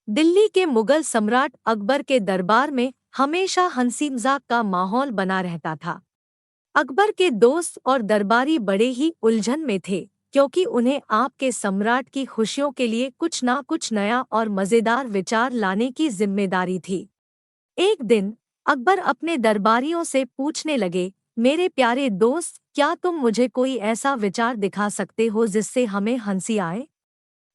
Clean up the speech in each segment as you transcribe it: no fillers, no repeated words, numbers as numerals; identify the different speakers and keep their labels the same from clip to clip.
Speaker 1: दिल्ली के मुगल सम्राट अकबर के दरबार में हमेशा हंसी मजाक का माहौल बना रहता था। अकबर के दोस्त और दरबारी बड़े ही उलझन में थे, क्योंकि उन्हें आपके सम्राट की खुशियों के लिए कुछ ना कुछ नया और मजेदार विचार लाने की जिम्मेदारी थी। एक दिन अकबर अपने दरबारियों से पूछने लगे, मेरे प्यारे दोस्त, क्या तुम मुझे कोई ऐसा विचार दिखा सकते हो जिससे हमें हंसी आए?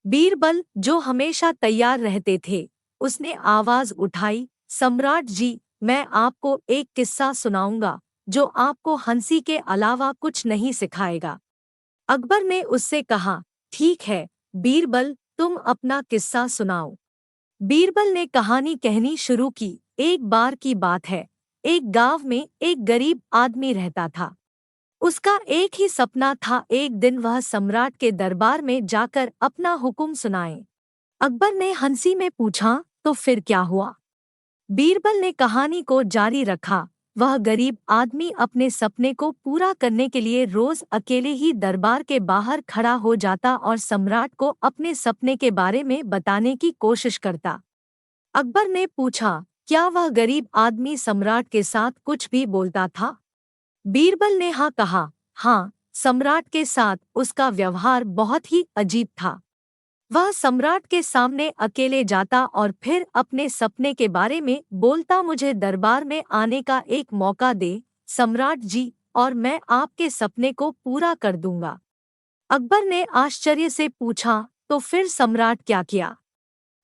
Speaker 1: बीरबल, जो हमेशा तैयार रहते थे, उसने आवाज उठाई, सम्राट जी, मैं आपको एक किस्सा सुनाऊंगा जो आपको हंसी के अलावा कुछ नहीं सिखाएगा। अकबर ने उससे कहा, ठीक है बीरबल, तुम अपना किस्सा सुनाओ। बीरबल ने कहानी कहनी शुरू की। एक बार की बात है, एक गांव में एक गरीब आदमी रहता था। उसका एक ही सपना था, एक दिन वह सम्राट के दरबार में जाकर अपना हुक्म सुनाए। अकबर ने हंसी में पूछा, तो फिर क्या हुआ? बीरबल ने कहानी को जारी रखा। वह गरीब आदमी अपने सपने को पूरा करने के लिए रोज अकेले ही दरबार के बाहर खड़ा हो जाता और सम्राट को अपने सपने के बारे में बताने की कोशिश करता। अकबर ने पूछा, क्या वह गरीब आदमी सम्राट के साथ कुछ भी बोलता था? बीरबल ने हाँ कहा। हाँ, सम्राट के साथ उसका व्यवहार बहुत ही अजीब था। वह सम्राट के सामने अकेले जाता और फिर अपने सपने के बारे में बोलता, मुझे दरबार में आने का एक मौका दे सम्राट जी, और मैं आपके सपने को पूरा कर दूंगा। अकबर ने आश्चर्य से पूछा, तो फिर सम्राट क्या किया?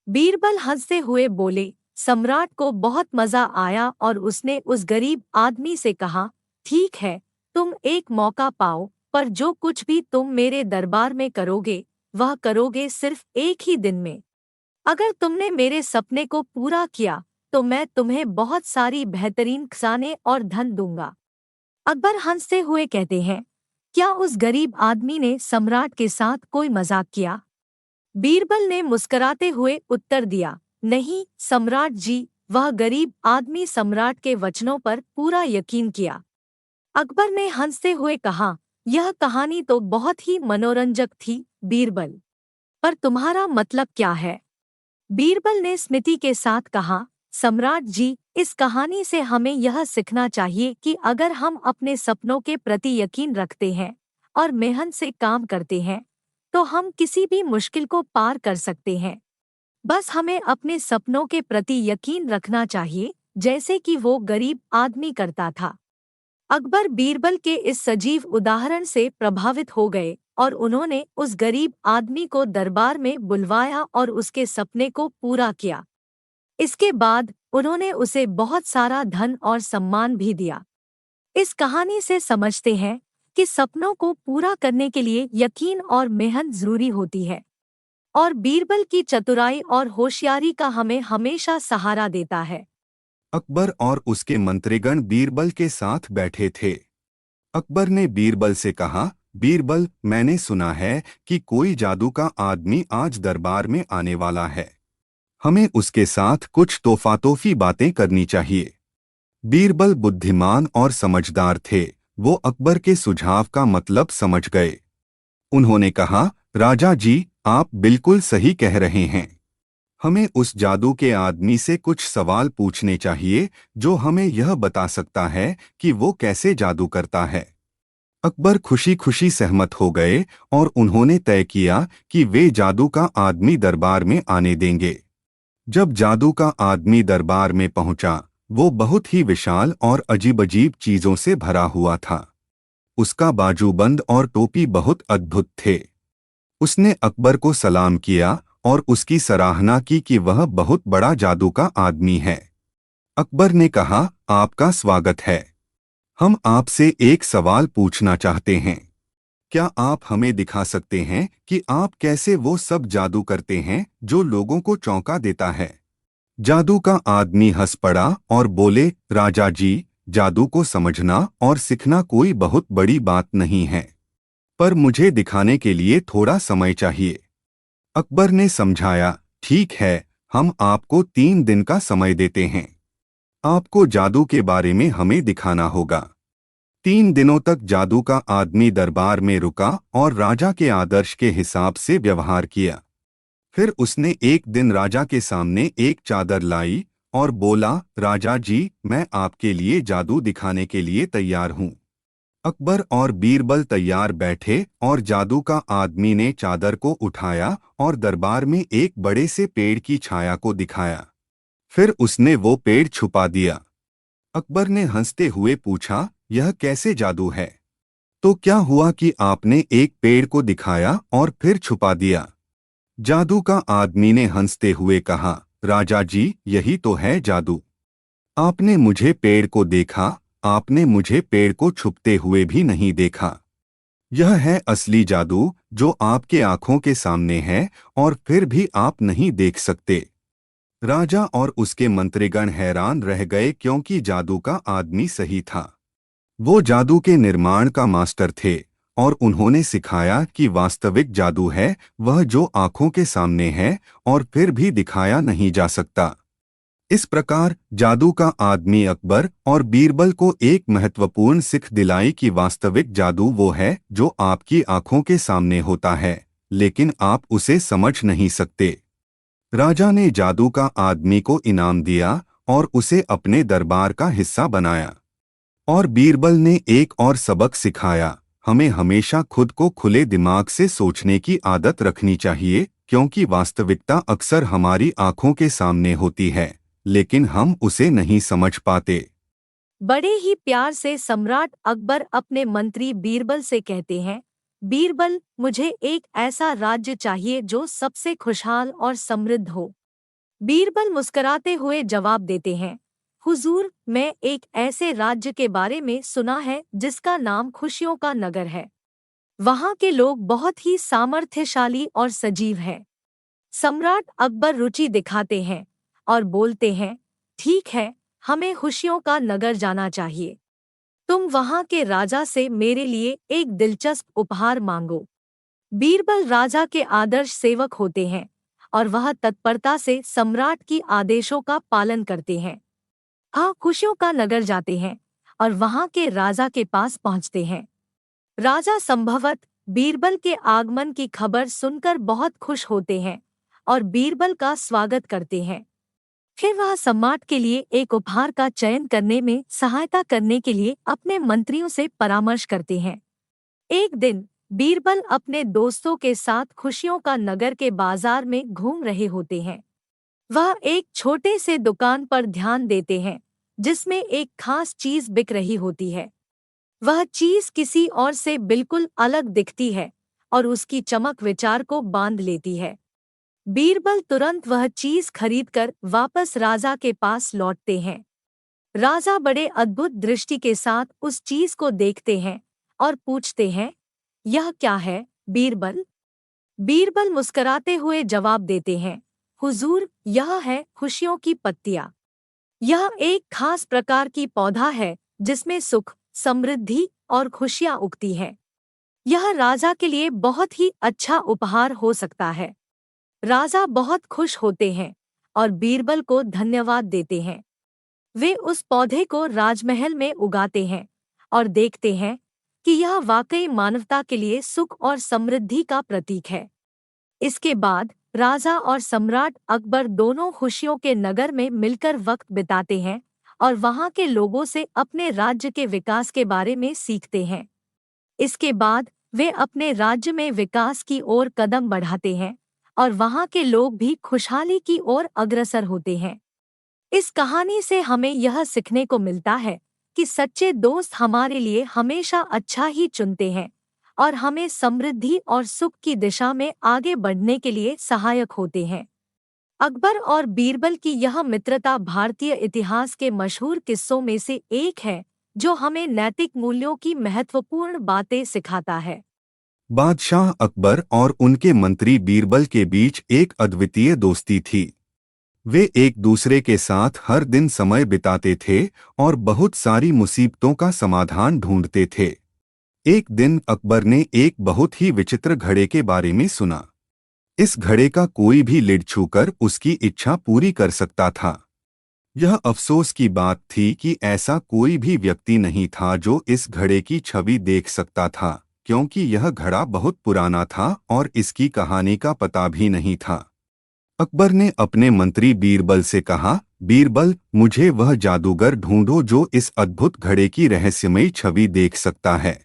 Speaker 1: बीरबल हंसते हुए बोले, सम्राट को बहुत मजा आया और उसने उस गरीब आदमी से कहा, ठीक है, तुम एक मौका पाओ, पर जो कुछ भी तुम मेरे दरबार में करोगे वह करोगे सिर्फ एक ही दिन में। अगर तुमने मेरे सपने को पूरा किया तो मैं तुम्हें बहुत सारी बेहतरीन खजाने और धन दूंगा। अकबर हंसते हुए कहते हैं, क्या उस गरीब आदमी ने सम्राट के साथ कोई मजाक किया? बीरबल ने मुस्कुराते हुए उत्तर दिया, नहीं सम्राट जी, वह गरीब आदमी सम्राट के वचनों पर पूरा यकीन किया। अकबर ने हंसते हुए कहा, यह कहानी तो बहुत ही मनोरंजक थी बीरबल, पर तुम्हारा मतलब क्या है? बीरबल ने स्मिति के साथ कहा, सम्राट जी, इस कहानी से हमें यह सीखना चाहिए कि अगर हम अपने सपनों के प्रति यकीन रखते हैं और मेहनत से काम करते हैं तो हम किसी भी मुश्किल को पार कर सकते हैं। बस हमें अपने सपनों के प्रति यकीन रखना चाहिए, जैसे कि वो गरीब आदमी करता था। अकबर बीरबल के इस सजीव उदाहरण से प्रभावित हो गए और उन्होंने उस गरीब आदमी को दरबार में बुलवाया और उसके सपने को पूरा किया। इसके बाद उन्होंने उसे बहुत सारा धन और सम्मान भी दिया। इस कहानी से समझते हैं कि सपनों को पूरा करने के लिए यकीन और मेहनत जरूरी होती है, और बीरबल की चतुराई और होशियारी का हमें हमेशा सहारा देता है।
Speaker 2: अकबर और उसके मंत्रीगण बीरबल के साथ बैठे थे। अकबर ने बीरबल से कहा, बीरबल, मैंने सुना है कि कोई जादू का आदमी आज दरबार में आने वाला है। हमें उसके साथ कुछ तोहफी बातें करनी चाहिए। बीरबल बुद्धिमान और समझदार थे। वो अकबर के सुझाव का मतलब समझ गए। उन्होंने कहा, राजा जी, आप बिल्कुल सही कह रहे हैं। हमें उस जादू के आदमी से कुछ सवाल पूछने चाहिए जो हमें यह बता सकता है कि वो कैसे जादू करता है। अकबर खुशी खुशी सहमत हो गए और उन्होंने तय किया कि वे जादू का आदमी दरबार में आने देंगे। जब जादू का आदमी दरबार में पहुंचा, वो बहुत ही विशाल और अजीब-अजीब चीजों से भरा हुआ था। उसका बाजूबंद और टोपी बहुत अद्भुत थे। उसने अकबर को सलाम किया और उसकी सराहना की कि वह बहुत बड़ा जादू का आदमी है। अकबर ने कहा, आपका स्वागत है। हम आपसे एक सवाल पूछना चाहते हैं। क्या आप हमें दिखा सकते हैं कि आप कैसे वो सब जादू करते हैं जो लोगों को चौंका देता है? जादू का आदमी हंस पड़ा और बोले, राजा जी, जादू को समझना और सीखना कोई बहुत बड़ी बात नहीं है, पर मुझे दिखाने के लिए थोड़ा समय चाहिए। अकबर ने समझाया, ठीक है, हम आपको 3 दिन का समय देते हैं। आपको जादू के बारे में हमें दिखाना होगा। 3 दिनों तक जादू का आदमी दरबार में रुका और राजा के आदर्श के हिसाब से व्यवहार किया। फिर उसने एक दिन राजा के सामने एक चादर लाई और बोला, राजा जी, मैं आपके लिए जादू दिखाने के लिए तैयार हूँ। अकबर और बीरबल तैयार बैठे और जादू का आदमी ने चादर को उठाया और दरबार में एक बड़े से पेड़ की छाया को दिखाया। फिर उसने वो पेड़ छुपा दिया। अकबर ने हंसते हुए पूछा, यह कैसे जादू है? तो क्या हुआ कि आपने एक पेड़ को दिखाया और फिर छुपा दिया? जादू का आदमी ने हंसते हुए कहा, राजा जी, यही तो है जादू। आपने मुझे पेड़ को देखा, आपने मुझे पेड़ को छुपते हुए भी नहीं देखा। यह है असली जादू जो आपके आंखों के सामने है और फिर भी आप नहीं देख सकते। राजा और उसके मंत्रीगण हैरान रह गए क्योंकि जादू का आदमी सही था। वो जादू के निर्माण का मास्टर थे और उन्होंने सिखाया कि वास्तविक जादू है वह जो आंखों के सामने है और फिर भी दिखाया नहीं जा सकता। इस प्रकार जादू का आदमी अकबर और बीरबल को एक महत्वपूर्ण सीख दिलाई कि वास्तविक जादू वो है जो आपकी आंखों के सामने होता है, लेकिन आप उसे समझ नहीं सकते। राजा ने जादू का आदमी को इनाम दिया और उसे अपने दरबार का हिस्सा बनाया। और बीरबल ने एक और सबक सिखाया, हमें हमेशा खुद को खुले दिमाग से सोचने की आदत रखनी चाहिए, क्योंकि वास्तविकता अक्सर हमारी आंखों के सामने होती है, लेकिन हम उसे नहीं समझ पाते।
Speaker 1: बड़े ही प्यार से सम्राट अकबर अपने मंत्री बीरबल से कहते हैं, बीरबल, मुझे एक ऐसा राज्य चाहिए जो सबसे खुशहाल और समृद्ध हो। बीरबल मुस्कुराते हुए जवाब देते हैं, हुजूर, मैं एक ऐसे राज्य के बारे में सुना है जिसका नाम खुशियों का नगर है। वहाँ के लोग बहुत ही सामर्थ्यशाली और सजीव हैं। सम्राट अकबर रुचि दिखाते हैं और बोलते हैं, ठीक है, हमें खुशियों का नगर जाना चाहिए। तुम वहाँ के राजा से मेरे लिए एक दिलचस्प उपहार मांगो। बीरबल राजा के आदर्श सेवक होते हैं और वह तत्परता से सम्राट की आदेशों का पालन करते हैं। हाँ, खुशियों का नगर जाते हैं और वहाँ के राजा के पास पहुँचते हैं। राजा संभवत बीरबल के आगमन की खबर सुनकर बहुत खुश होते हैं और बीरबल का स्वागत करते हैं। फिर वह सम्राट के लिए एक उपहार का चयन करने में सहायता करने के लिए अपने मंत्रियों से परामर्श करते हैं। एक दिन बीरबल अपने दोस्तों के साथ खुशियों का नगर के बाजार में घूम रहे होते हैं। वह एक छोटे से दुकान पर ध्यान देते हैं जिसमें एक खास चीज बिक रही होती है। वह चीज किसी और से बिल्कुल अलग दिखती है और उसकी चमक विचार को बांध लेती है। बीरबल तुरंत वह चीज खरीदकर वापस राजा के पास लौटते हैं। राजा बड़े अद्भुत दृष्टि के साथ उस चीज को देखते हैं और पूछते हैं, यह क्या है, बीरबल? बीरबल मुस्कुराते हुए जवाब देते हैं, हुजूर, यह है खुशियों की पत्तियां। यह एक खास प्रकार की पौधा है जिसमें सुख, समृद्धि और खुशियां उगती हैं। यह राजा के लिए बहुत ही अच्छा उपहार हो सकता है। राजा बहुत खुश होते हैं और बीरबल को धन्यवाद देते हैं। वे उस पौधे को राजमहल में उगाते हैं और देखते हैं कि यह वाकई मानवता के लिए सुख और समृद्धि का प्रतीक है। इसके बाद राजा और सम्राट अकबर दोनों खुशियों के नगर में मिलकर वक्त बिताते हैं और वहाँ के लोगों से अपने राज्य के विकास के बारे में सीखते हैं। इसके बाद वे अपने राज्य में विकास की ओर कदम बढ़ाते हैं और वहाँ के लोग भी खुशहाली की ओर अग्रसर होते हैं। इस कहानी से हमें यह सीखने को मिलता है कि सच्चे दोस्त हमारे लिए हमेशा अच्छा ही चुनते हैं और हमें समृद्धि और सुख की दिशा में आगे बढ़ने के लिए सहायक होते हैं। अकबर और बीरबल की यह मित्रता भारतीय इतिहास के मशहूर किस्सों में से एक है जो हमें नैतिक मूल्यों की महत्वपूर्ण बातें सिखाता है।
Speaker 2: बादशाह अकबर और उनके मंत्री बीरबल के बीच एक अद्वितीय दोस्ती थी। वे एक दूसरे के साथ हर दिन समय बिताते थे और बहुत सारी मुसीबतों का समाधान ढूंढते थे। एक दिन अकबर ने एक बहुत ही विचित्र घड़े के बारे में सुना। इस घड़े का कोई भी लिड छूकर उसकी इच्छा पूरी कर सकता था। यह अफसोस की बात थी कि ऐसा कोई भी व्यक्ति नहीं था जो इस घड़े की छवि देख सकता था, क्योंकि यह घड़ा बहुत पुराना था और इसकी कहानी का पता भी नहीं था। अकबर ने अपने मंत्री बीरबल से कहा, बीरबल, मुझे वह जादूगर ढूंढो जो इस अद्भुत घड़े की रहस्यमयी छवि देख सकता है।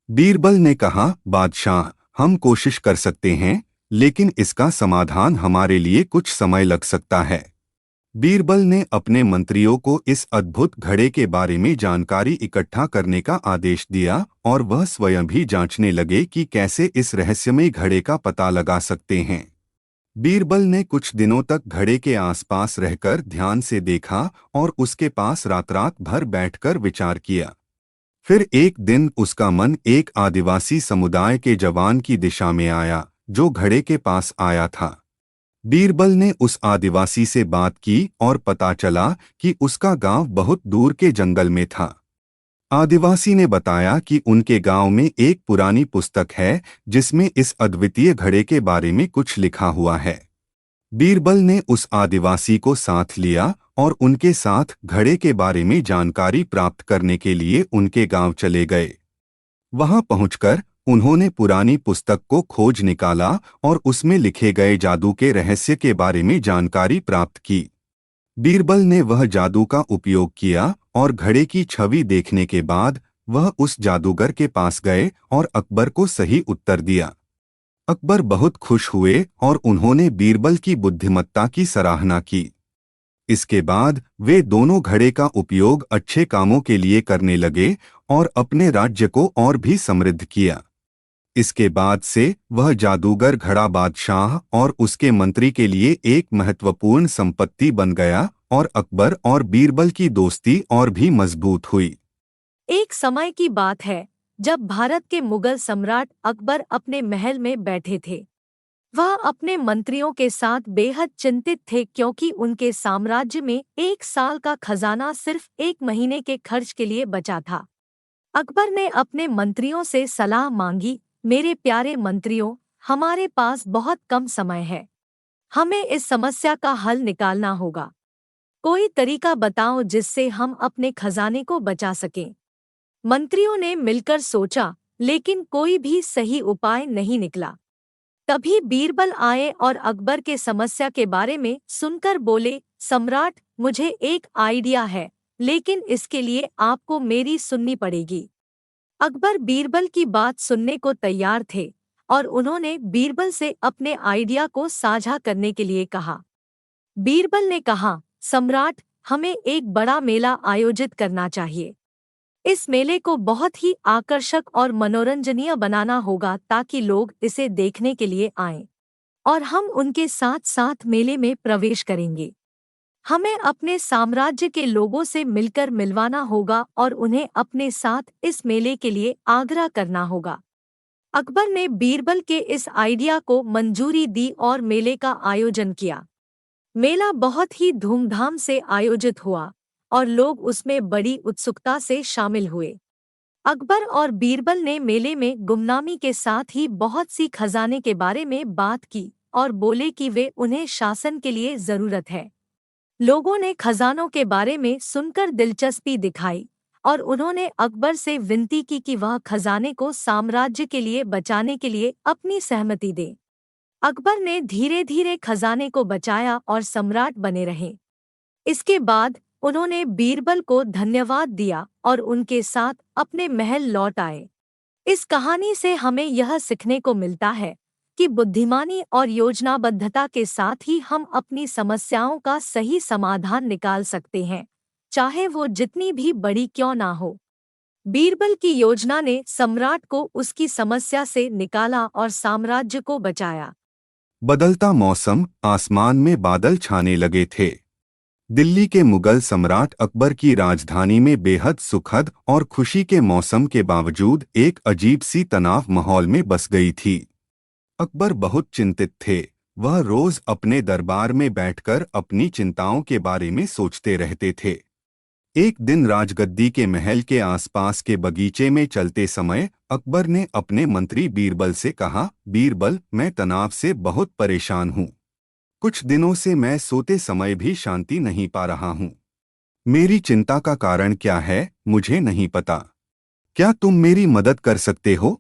Speaker 2: बीरबल ने कहा, बादशाह, हम कोशिश कर सकते हैं, लेकिन इसका समाधान हमारे लिए कुछ समय लग सकता है। बीरबल ने अपने मंत्रियों को इस अद्भुत घड़े के बारे में जानकारी इकट्ठा करने का आदेश दिया और वह स्वयं भी जांचने लगे कि कैसे इस रहस्यमय घड़े का पता लगा सकते हैं। बीरबल ने कुछ दिनों तक घड़े के आसपास रहकर ध्यान से देखा और उसके पास रात रात भर बैठकर विचार किया। फिर एक दिन उसका मन एक आदिवासी समुदाय के जवान की दिशा में आया जो घड़े के पास आया था। बीरबल ने उस आदिवासी से बात की और पता चला कि उसका गांव बहुत दूर के जंगल में था। आदिवासी ने बताया कि उनके गांव में एक पुरानी पुस्तक है जिसमें इस अद्वितीय घड़े के बारे में कुछ लिखा हुआ है। बीरबल ने उस आदिवासी को साथ लिया और उनके साथ घड़े के बारे में जानकारी प्राप्त करने के लिए उनके गांव चले गए। वहां पहुंचकर उन्होंने पुरानी पुस्तक को खोज निकाला और उसमें लिखे गए जादू के रहस्य के बारे में जानकारी प्राप्त की। बीरबल ने वह जादू का उपयोग किया और घड़े की छवि देखने के बाद वह उस जादूगर के पास गए और अकबर को सही उत्तर दिया। अकबर बहुत खुश हुए और उन्होंने बीरबल की बुद्धिमत्ता की सराहना की। इसके बाद वे दोनों घड़े का उपयोग अच्छे कामों के लिए करने लगे और अपने राज्य को और भी समृद्ध किया। इसके बाद से वह जादूगर घड़ा बादशाह और उसके मंत्री के लिए एक महत्वपूर्ण संपत्ति बन गया और अकबर और बीरबल की दोस्ती और भी मजबूत हुई।
Speaker 1: एक समय की बात है जब भारत के मुगल सम्राट अकबर अपने महल में बैठे थे। वह अपने मंत्रियों के साथ बेहद चिंतित थे क्योंकि उनके साम्राज्य में एक साल का खजाना सिर्फ एक महीने के खर्च के लिए बचा था। अकबर ने अपने मंत्रियों से सलाह मांगी, मेरे प्यारे मंत्रियों, हमारे पास बहुत कम समय है। हमें इस समस्या का हल निकालना होगा। कोई तरीका बताओ जिससे हम अपने खजाने को बचा सकें। मंत्रियों ने मिलकर सोचा, लेकिन कोई भी सही उपाय नहीं निकला। तभी बीरबल आए और अकबर के समस्या के बारे में सुनकर बोले, सम्राट, मुझे एक आइडिया है, लेकिन इसके लिए आपको मेरी सुननी पड़ेगी। अकबर बीरबल की बात सुनने को तैयार थे और उन्होंने बीरबल से अपने आइडिया को साझा करने के लिए कहा। बीरबल ने कहा, सम्राट, हमें एक बड़ा मेला आयोजित करना चाहिए। इस मेले को बहुत ही आकर्षक और मनोरंजनीय बनाना होगा ताकि लोग इसे देखने के लिए आएं और हम उनके साथ साथ मेले में प्रवेश करेंगे। हमें अपने साम्राज्य के लोगों से मिलकर मिलवाना होगा और उन्हें अपने साथ इस मेले के लिए आग्रह करना होगा। अकबर ने बीरबल के इस आइडिया को मंजूरी दी और मेले का आयोजन किया। मेला बहुत ही धूमधाम से आयोजित हुआ और लोग उसमें बड़ी उत्सुकता से शामिल हुए। अकबर और बीरबल ने मेले में गुमनामी के साथ ही बहुत सी खजाने के बारे में बात की और बोले कि वे उन्हें शासन के लिए जरूरत है। लोगों ने खजानों के बारे में सुनकर दिलचस्पी दिखाई और उन्होंने अकबर से विनती की कि वह खजाने को साम्राज्य के लिए बचाने के लिए अपनी सहमति दे। अकबर ने धीरे धीरे खजाने को बचाया और सम्राट बने रहे। इसके बाद उन्होंने बीरबल को धन्यवाद दिया और उनके साथ अपने महल लौट आए। इस कहानी से हमें यह सीखने को मिलता है कि बुद्धिमानी और योजनाबद्धता के साथ ही हम अपनी समस्याओं का सही समाधान निकाल सकते हैं, चाहे वो जितनी भी बड़ी क्यों ना हो। बीरबल की योजना ने सम्राट को उसकी समस्या से निकाला और साम्राज्य को बचाया।
Speaker 2: बदलता मौसम, आसमान में बादल छाने लगे थे। दिल्ली के मुगल सम्राट अकबर की राजधानी में बेहद सुखद और खुशी के मौसम के बावजूद एक अजीब सी तनाव माहौल में बस गई थी। अकबर बहुत चिंतित थे। वह रोज अपने दरबार में बैठकर अपनी चिंताओं के बारे में सोचते रहते थे। एक दिन राजगद्दी के महल के आसपास के बगीचे में चलते समय अकबर ने अपने मंत्री बीरबल से कहा, बीरबल, मैं तनाव से बहुत परेशान हूँ। कुछ दिनों से मैं सोते समय भी शांति नहीं पा रहा हूँ। मेरी चिंता का कारण क्या है, मुझे नहीं पता। क्या तुम मेरी मदद कर सकते हो?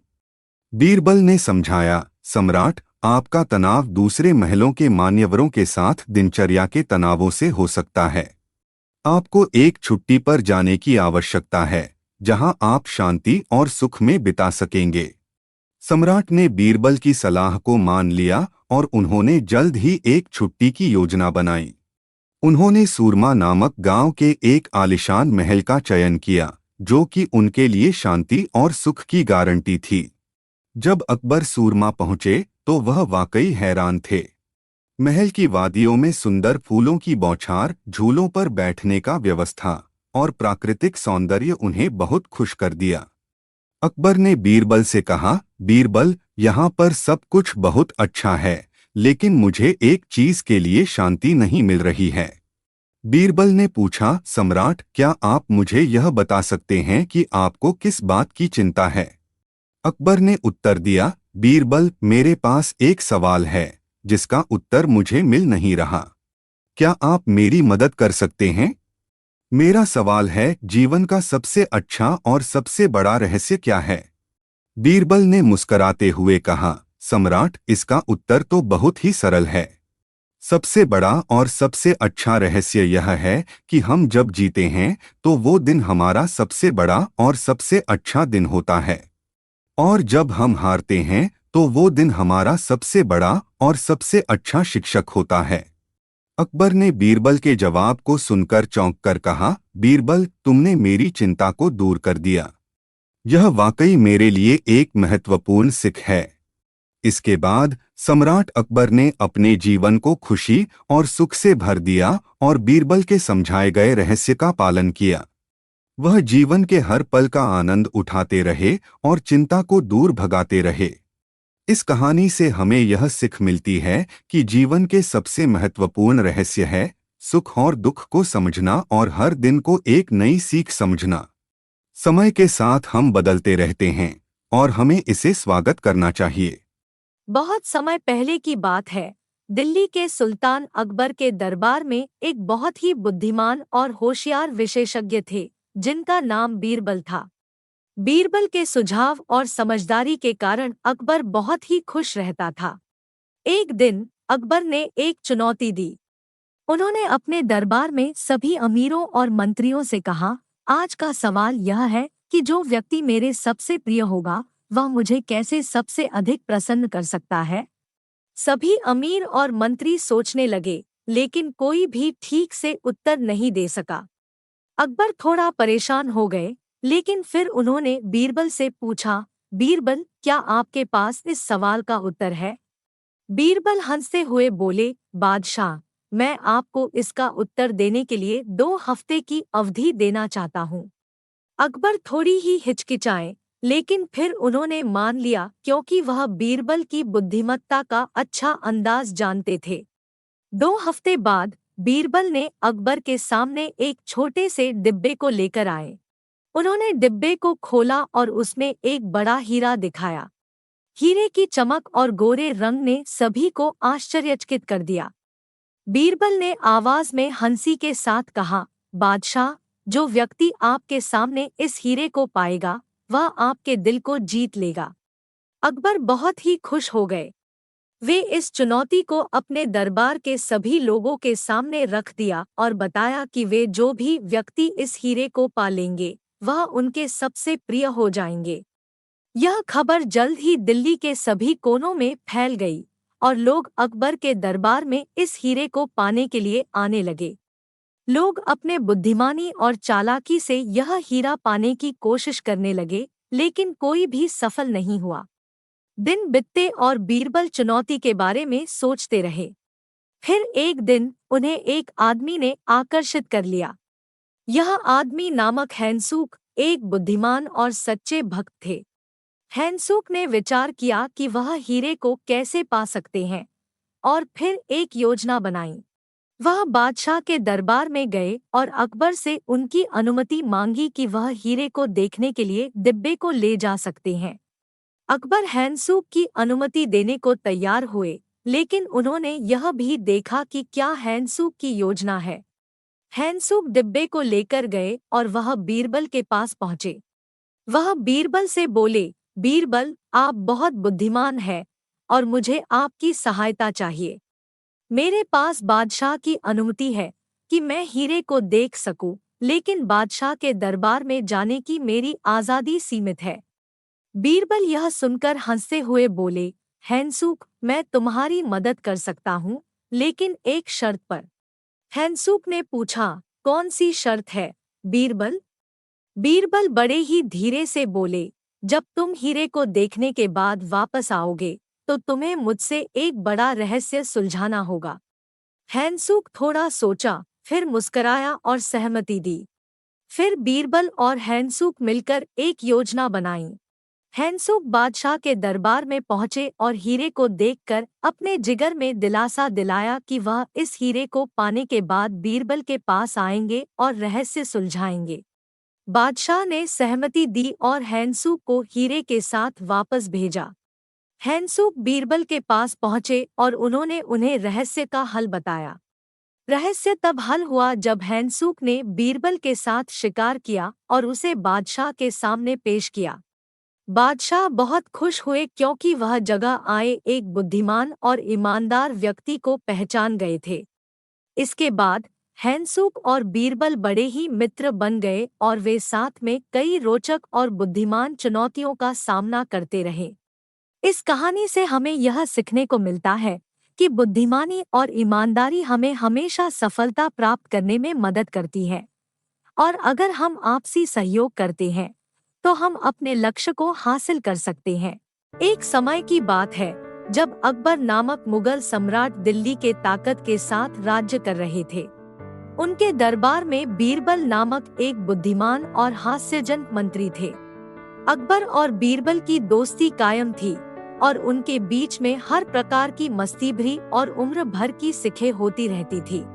Speaker 2: बीरबल ने समझाया, सम्राट, आपका तनाव दूसरे महलों के मान्यवरों के साथ दिनचर्या के तनावों से हो सकता है। आपको एक छुट्टी पर जाने की आवश्यकता है जहां आप शांति और सुख में बिता सकेंगे। सम्राट ने बीरबल की सलाह को मान लिया और उन्होंने जल्द ही एक छुट्टी की योजना बनाई। उन्होंने सूरमा नामक गांव के एक आलीशान महल का चयन किया जो कि उनके लिए शांति और सुख की गारंटी थी। जब अकबर सूरमा पहुंचे तो वह वाकई हैरान थे। महल की वादियों में सुंदर फूलों की बौछार, झूलों पर बैठने का व्यवस्था और प्राकृतिक सौंदर्य उन्हें बहुत खुश कर दिया। अकबर ने बीरबल से कहा, बीरबल, यहाँ पर सब कुछ बहुत अच्छा है, लेकिन मुझे एक चीज के लिए शांति नहीं मिल रही है। बीरबल ने पूछा, सम्राट, क्या आप मुझे यह बता सकते हैं कि आपको किस बात की चिंता है? अकबर ने उत्तर दिया, बीरबल, मेरे पास एक सवाल है जिसका उत्तर मुझे मिल नहीं रहा। क्या आप मेरी मदद कर सकते हैं? मेरा सवाल है, जीवन का सबसे अच्छा और सबसे बड़ा रहस्य क्या है? बीरबल ने मुस्कराते हुए कहा, सम्राट, इसका उत्तर तो बहुत ही सरल है। सबसे बड़ा और सबसे अच्छा रहस्य यह है कि हम जब जीते हैं तो वो दिन हमारा सबसे बड़ा और सबसे अच्छा दिन होता है, और जब हम हारते हैं तो वो दिन हमारा सबसे बड़ा और सबसे अच्छा शिक्षक होता है। अकबर ने बीरबल के जवाब को सुनकर चौंक कर कहा, बीरबल, तुमने मेरी चिंता को दूर कर दिया। यह वाकई मेरे लिए एक महत्वपूर्ण सीख है। इसके बाद सम्राट अकबर ने अपने जीवन को खुशी और सुख से भर दिया और बीरबल के समझाए गए रहस्य का पालन किया। वह जीवन के हर पल का आनंद उठाते रहे और चिंता को दूर भगाते रहे। इस कहानी से हमें यह सीख मिलती है कि जीवन के सबसे महत्वपूर्ण रहस्य है सुख और दुख को समझना और हर दिन को एक नई सीख समझना। समय के साथ हम बदलते रहते हैं और हमें इसे स्वागत करना चाहिए।
Speaker 1: बहुत समय पहले की बात है। दिल्ली के सुल्तान अकबर के दरबार में एक बहुत ही बुद्धिमान और होशियार विशेषज्ञ थे जिनका नाम बीरबल था। बीरबल के सुझाव और समझदारी के कारण अकबर बहुत ही खुश रहता था। एक दिन अकबर ने एक चुनौती दी। उन्होंने अपने दरबार में सभी अमीरों और मंत्रियों से कहा, आज का सवाल यह है कि जो व्यक्ति मेरे सबसे प्रिय होगा वह मुझे कैसे सबसे अधिक प्रसन्न कर सकता है। सभी अमीर और मंत्री सोचने लगे, लेकिन कोई भी ठीक से उत्तर नहीं दे सका। अकबर थोड़ा परेशान हो गए, लेकिन फिर उन्होंने बीरबल से पूछा, बीरबल, क्या आपके पास इस सवाल का उत्तर है? बीरबल हंसते हुए बोले, बादशाह, मैं आपको इसका उत्तर देने के लिए 2 हफ्ते की अवधि देना चाहता हूँ। अकबर थोड़ी ही हिचकिचाए, लेकिन फिर उन्होंने मान लिया क्योंकि वह बीरबल की बुद्धिमत्ता का अच्छा अंदाज जानते थे। 2 हफ्ते बाद बीरबल ने अकबर के सामने एक छोटे से डिब्बे को लेकर आए। उन्होंने डिब्बे को खोला और उसमें एक बड़ा हीरा दिखाया। हीरे की चमक और गोरे रंग ने सभी को आश्चर्यचकित कर दिया। बीरबल ने आवाज में हंसी के साथ कहा, बादशाह, जो व्यक्ति आपके सामने इस हीरे को पाएगा वह आपके दिल को जीत लेगा। अकबर बहुत ही खुश हो गए। वे इस चुनौती को अपने दरबार के सभी लोगों के सामने रख दिया और बताया कि वे जो भी व्यक्ति इस हीरे को पा लेंगे वह उनके सबसे प्रिय हो जाएंगे। यह खबर जल्द ही दिल्ली के सभी कोनों में फैल गई और लोग अकबर के दरबार में इस हीरे को पाने के लिए आने लगे। लोग अपने बुद्धिमानी और चालाकी से यह हीरा पाने की कोशिश करने लगे, लेकिन कोई भी सफल नहीं हुआ। दिन बीतते और बीरबल चुनौती के बारे में सोचते रहे। फिर एक दिन उन्हें एक आदमी ने आकर्षित कर लिया। यह आदमी नामक हैंसूक एक बुद्धिमान और सच्चे भक्त थे। हैंसूक ने विचार किया कि वह हीरे को कैसे पा सकते हैं और फिर एक योजना बनाई। वह बादशाह के दरबार में गए और अकबर से उनकी अनुमति मांगी कि वह हीरे को देखने के लिए डिब्बे को ले जा सकते हैं। अकबर हैंसूक की अनुमति देने को तैयार हुए, लेकिन उन्होंने यह भी देखा कि क्या हैंसूक की योजना है। हैंसूक डिब्बे को लेकर गए और वह बीरबल के पास पहुंचे। वह बीरबल से बोले, बीरबल, आप बहुत बुद्धिमान हैं और मुझे आपकी सहायता चाहिए। मेरे पास बादशाह की अनुमति है कि मैं हीरे को देख सकूं, लेकिन बादशाह के दरबार में जाने की मेरी आज़ादी सीमित है। बीरबल यह सुनकर हंसते हुए बोले, हैंसुक, मैं तुम्हारी मदद कर सकता हूँ, लेकिन एक शर्त पर। हैंसुक ने पूछा, कौन सी शर्त है, बीरबल? बीरबल बड़े ही धीरे से बोले, जब तुम हीरे को देखने के बाद वापस आओगे तो तुम्हें मुझसे एक बड़ा रहस्य सुलझाना होगा। हैंसुक थोड़ा सोचा, फिर मुस्कराया और सहमति दी। फिर बीरबल और हैंसुक मिलकर एक योजना बनाई। हैंसुक बादशाह के दरबार में पहुंचे और हीरे को देखकर अपने जिगर में दिलासा दिलाया कि वह इस हीरे को पाने के बाद बीरबल के पास आएंगे और रहस्य सुलझाएंगे। बादशाह ने सहमति दी और हैंसुक को हीरे के साथ वापस भेजा। हैंसुक बीरबल के पास पहुंचे और उन्होंने उन्हें रहस्य का हल बताया। रहस्य तब हल हुआ जब हैंसुक ने बीरबल के साथ शिकार किया और उसे बादशाह के सामने पेश किया। बादशाह बहुत खुश हुए क्योंकि वह जगह आए एक बुद्धिमान और ईमानदार व्यक्ति को पहचान गए थे। इसके बाद हैंसुक और बीरबल बड़े ही मित्र बन गए और वे साथ में कई रोचक और बुद्धिमान चुनौतियों का सामना करते रहे। इस कहानी से हमें यह सीखने को मिलता है कि बुद्धिमानी और ईमानदारी हमें हमेशा सफलता प्राप्त करने में मदद करती है, और अगर हम आपसी सहयोग करते हैं तो हम अपने लक्ष्य को हासिल कर सकते हैं। एक समय की बात है जब अकबर नामक मुगल सम्राट दिल्ली के ताकत के साथ राज्य कर रहे थे। उनके दरबार में बीरबल नामक एक बुद्धिमान और हास्यजनक मंत्री थे। अकबर और बीरबल की दोस्ती कायम थी और उनके बीच में हर प्रकार की मस्तीभरी और उम्र भर की सिखें होती रहती थी।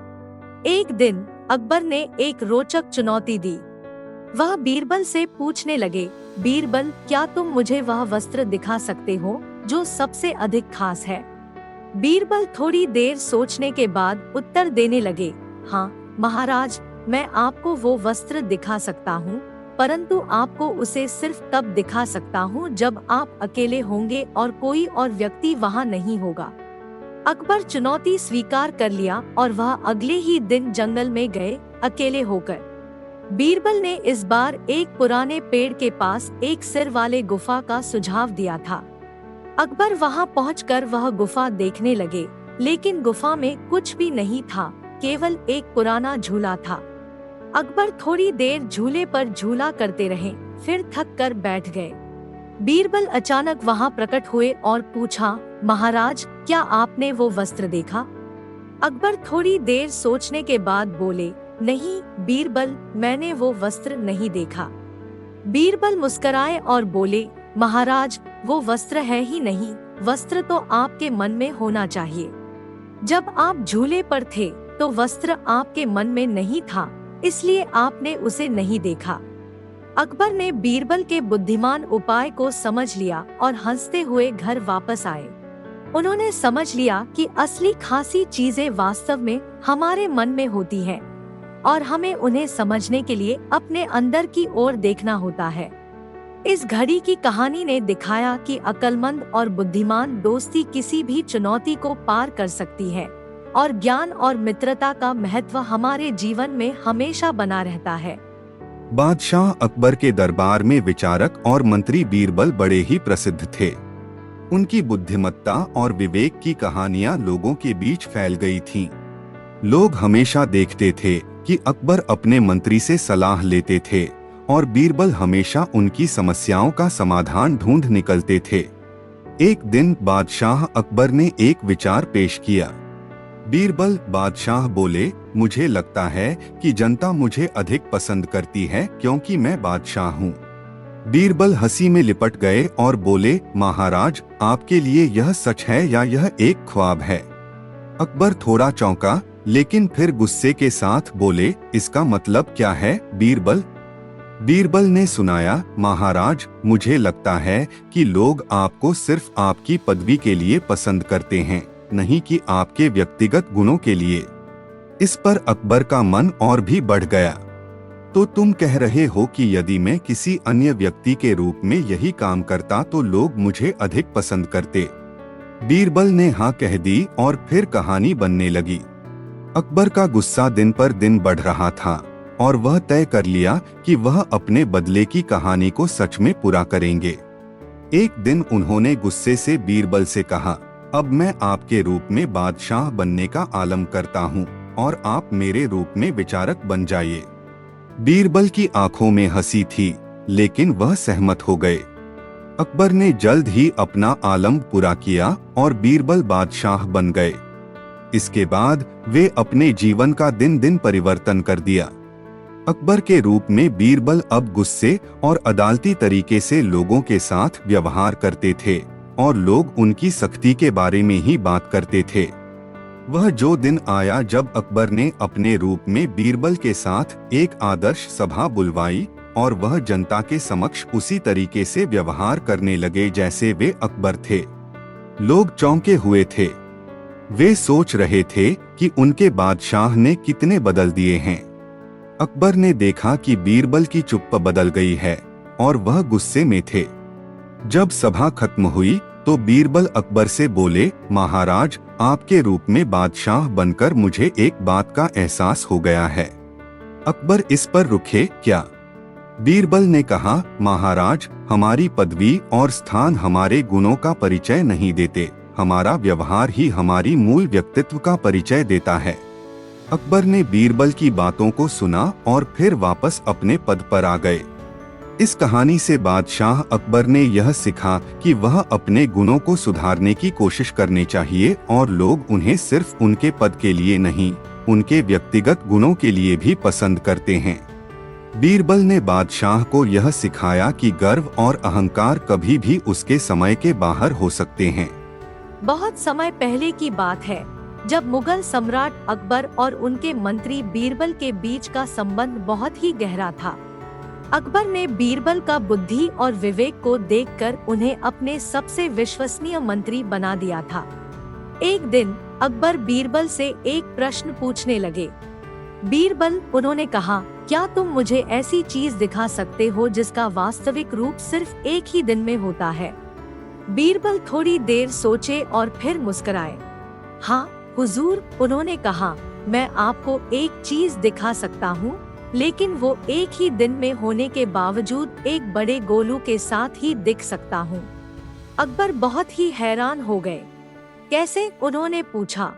Speaker 1: एक दिन अकबर ने एक रोचक चुनौती दी। वह बीरबल से पूछने लगे, बीरबल, क्या तुम मुझे वह वस्त्र दिखा सकते हो जो सबसे अधिक खास है? बीरबल थोड़ी देर सोचने के बाद उत्तर देने लगे, हाँ महाराज, मैं आपको वो वस्त्र दिखा सकता हूँ, परंतु आपको उसे सिर्फ तब दिखा सकता हूँ जब आप अकेले होंगे और कोई और व्यक्ति वहाँ नहीं होगा। अकबर चुनौती स्वीकार कर लिया और वह अगले ही दिन जंगल में गए, अकेले होकर। बीरबल ने इस बार एक पुराने पेड़ के पास एक सिर वाले गुफा का सुझाव दिया था। अकबर वहां पहुंचकर वह गुफा देखने लगे, लेकिन गुफा में कुछ भी नहीं था, केवल एक पुराना झूला था। अकबर थोड़ी देर झूले पर झूला करते रहे, फिर थक कर बैठ गए। बीरबल अचानक वहां प्रकट हुए और पूछा, महाराज, क्या आपने वो वस्त्र देखा? अकबर थोड़ी देर सोचने के बाद बोले, नहीं बीरबल, मैंने वो वस्त्र नहीं देखा। बीरबल मुस्कराए और बोले, महाराज, वो वस्त्र है ही नहीं, वस्त्र तो आपके मन में होना चाहिए। जब आप झूले पर थे तो वस्त्र आपके मन में नहीं था, इसलिए आपने उसे नहीं देखा। अकबर ने बीरबल के बुद्धिमान उपाय को समझ लिया और हंसते हुए घर वापस आए। उन्होंने समझ लिया कि असली खासी चीजें वास्तव में हमारे मन में होती हैं और हमें उन्हें समझने के लिए अपने अंदर की ओर देखना होता है। इस घड़ी की कहानी ने दिखाया कि अक्लमंद और बुद्धिमान दोस्ती किसी भी चुनौती को पार कर सकती है और ज्ञान और मित्रता का महत्व हमारे जीवन में हमेशा बना रहता है।
Speaker 2: बादशाह अकबर के दरबार में विचारक और मंत्री बीरबल बड़े ही प्रसिद्ध थे। उनकी बुद्धिमत्ता और विवेक की कहानियां लोगों के बीच फैल गई थीं। लोग हमेशा देखते थे कि अकबर अपने मंत्री से सलाह लेते थे और बीरबल हमेशा उनकी समस्याओं का समाधान ढूंढ निकलते थे। एक दिन बादशाह अकबर ने एक विचार पेश किया। बीरबल, बादशाह बोले, मुझे लगता है कि जनता मुझे अधिक पसंद करती है क्योंकि मैं बादशाह हूँ। बीरबल हंसी में लिपट गए और बोले, महाराज, आपके लिए यह सच है या यह एक ख्वाब है? अकबर थोड़ा चौंका, लेकिन फिर गुस्से के साथ बोले, इसका मतलब क्या है बीरबल? बीरबल ने सुनाया, महाराज, मुझे लगता है कि लोग आपको सिर्फ आपकी पदवी के लिए पसंद करते हैं, नहीं कि आपके व्यक्तिगत गुणों के लिए। इस पर अकबर का मन और भी बढ़ गया। तो तुम कह रहे हो कि यदि मैं किसी अन्य व्यक्ति के रूप में यही काम करता तो लोग मुझे अधिक पसंद करते? बीरबल ने हाँ कह दी और फिर कहानी बनने लगी। अकबर का गुस्सा दिन पर दिन बढ़ रहा था और वह तय कर लिया कि वह अपने बदले की कहानी को सच में पूरा करेंगे। एक दिन उन्होंने गुस्से से बीरबल से कहा, अब मैं आपके रूप में बादशाह बनने का आलम करता हूँ और आप मेरे रूप में विचारक बन जाइए। बीरबल की आंखों में हंसी थी, लेकिन वह सहमत हो गए। अकबर ने जल्द ही अपना आलम पूरा किया और बीरबल बादशाह बन गए। इसके बाद वे अपने जीवन का दिन दिन परिवर्तन कर दिया। अकबर के रूप में बीरबल अब गुस्से और अदालती तरीके से लोगों के साथ व्यवहार करते थे और लोग उनकी सख्ती के बारे में ही बात करते थे। वह जो दिन आया जब अकबर ने अपने रूप में बीरबल के साथ एक आदर्श सभा बुलवाई और वह जनता के समक्ष उसी तरीके से व्यवहार करने लगे जैसे वे अकबर थे। लोग चौंके हुए थे। वे सोच रहे थे कि उनके बादशाह ने कितने बदल दिए हैं। अकबर ने देखा कि बीरबल की चुप्पी बदल गई है और वह गुस्से में थे। जब सभा खत्म हुई तो बीरबल अकबर से बोले, महाराज, आपके रूप में बादशाह बनकर मुझे एक बात का एहसास हो गया है। अकबर इस पर रुके क्या? बीरबल ने कहा, महाराज, हमारी पदवी और स्थान हमारे गुणों का परिचय नहीं देते, हमारा व्यवहार ही हमारी मूल व्यक्तित्व का परिचय देता है। अकबर ने बीरबल की बातों को सुना और फिर वापस अपने पद पर आ गए। इस कहानी से बादशाह अकबर ने यह सीखा कि वह अपने गुणों को सुधारने की कोशिश करनी चाहिए और लोग उन्हें सिर्फ उनके पद के लिए नहीं, उनके व्यक्तिगत गुणों के लिए भी पसंद करते हैं। बीरबल ने बादशाह को यह सिखाया कि गर्व और अहंकार कभी भी उसके समय के बाहर हो सकते हैं।
Speaker 1: बहुत समय पहले की बात है, जब मुगल सम्राट अकबर और उनके मंत्री बीरबल के बीच का संबंध बहुत ही गहरा था। अकबर ने बीरबल का बुद्धि और विवेक को देखकर उन्हें अपने सबसे विश्वसनीय मंत्री बना दिया था। एक दिन अकबर बीरबल से एक प्रश्न पूछने लगे। बीरबल, उन्होंने कहा, क्या तुम मुझे ऐसी चीज दिखा सकते हो जिसका वास्तविक रूप सिर्फ एक ही दिन में होता है? बीरबल थोड़ी देर सोचे और फिर मुस्कुराए। हाँ हुजूर, उन्होंने कहा, मैं आपको एक चीज दिखा सकता हूँ, लेकिन वो एक ही दिन में होने के बावजूद एक बड़े गोलू के साथ ही दिख सकता हूँ। अकबर बहुत ही हैरान हो गए। कैसे? उन्होंने पूछा।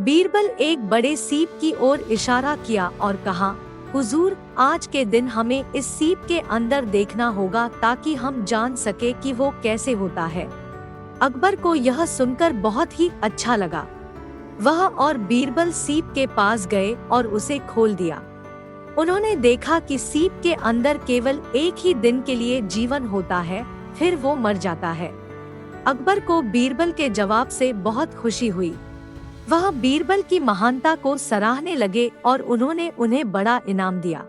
Speaker 1: बीरबल एक बड़े सीप की ओर इशारा किया और कहा, हुजूर, आज के दिन हमें इस सीप के अंदर देखना होगा ताकि हम जान सके कि वो कैसे होता है। अकबर को यह सुनकर बहुत ही अच्छा लगा। वह और बीरबल सीप के पास गए और उसे खोल दिया। उन्होंने देखा कि सीप के अंदर केवल एक ही दिन के लिए जीवन होता है, फिर वो मर जाता है। अकबर को बीरबल के जवाब से बहुत खुशी हुई। वह बीरबल की महानता को सराहने लगे और उन्होंने उन्हें बड़ा इनाम दिया।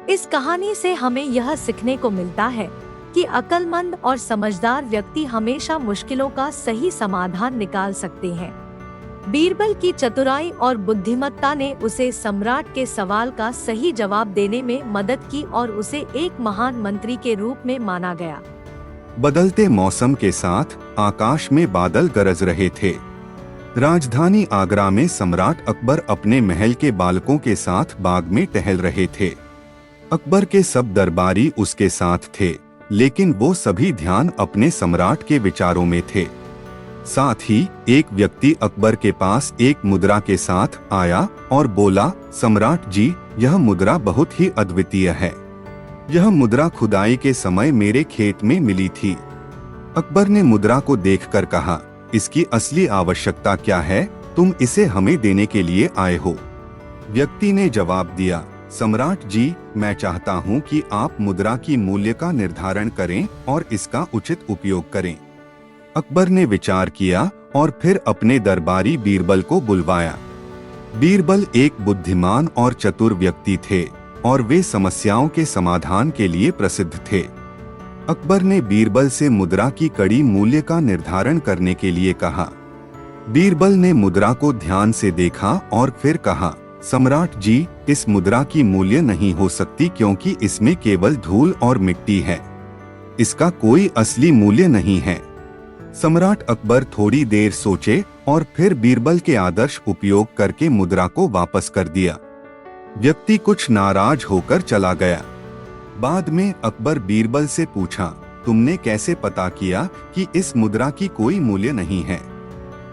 Speaker 1: इस कहानी से हमें यह सीखने को मिलता है कि अक्लमंद और समझदार व्यक्ति हमेशा मुश्किलों का सही समाधान निकाल सकते हैं। बीरबल की चतुराई और बुद्धिमत्ता ने उसे सम्राट के सवाल का सही जवाब देने में मदद की और उसे एक महान मंत्री के रूप में माना गया।
Speaker 2: बदलते मौसम के साथ आकाश में बादल गरज रहे थे। राजधानी आगरा में सम्राट अकबर अपने महल के बालकों के साथ बाग में टहल रहे थे। अकबर के सब दरबारी उसके साथ थे, लेकिन वो सभी ध्यान अपने सम्राट के विचारों में थे। साथ ही एक व्यक्ति अकबर के पास एक मुद्रा के साथ आया और बोला, सम्राट जी, यह मुद्रा बहुत ही अद्वितीय है। यह मुद्रा खुदाई के समय मेरे खेत में मिली थी। अकबर ने मुद्रा को देखकर कहा, इसकी असली आवश्यकता क्या है? तुम इसे हमें देने के लिए आए हो? व्यक्ति ने जवाब दिया, सम्राट जी, मैं चाहता हूँ कि आप मुद्रा की मूल्य का निर्धारण करें और इसका उचित उपयोग करें। अकबर ने विचार किया और फिर अपने दरबारी बीरबल को बुलवाया। बीरबल एक बुद्धिमान और चतुर व्यक्ति थे और वे समस्याओं के समाधान के लिए प्रसिद्ध थे। अकबर ने बीरबल से मुद्रा की कड़ी मूल्य का निर्धारण करने के लिए कहा। बीरबल ने मुद्रा को ध्यान से देखा और फिर कहा, सम्राट जी, इस मुद्रा की मूल्य नहीं हो सकती क्योंकि इसमें केवल धूल और मिट्टी है। इसका कोई असली मूल्य नहीं है। सम्राट अकबर थोड़ी देर सोचे और फिर बीरबल के आदर्श उपयोग करके मुद्रा को वापस कर दिया। व्यक्ति कुछ नाराज होकर चला गया। बाद में अकबर बीरबल से पूछा, तुमने कैसे पता किया कि इस मुद्रा की कोई मूल्य नहीं है?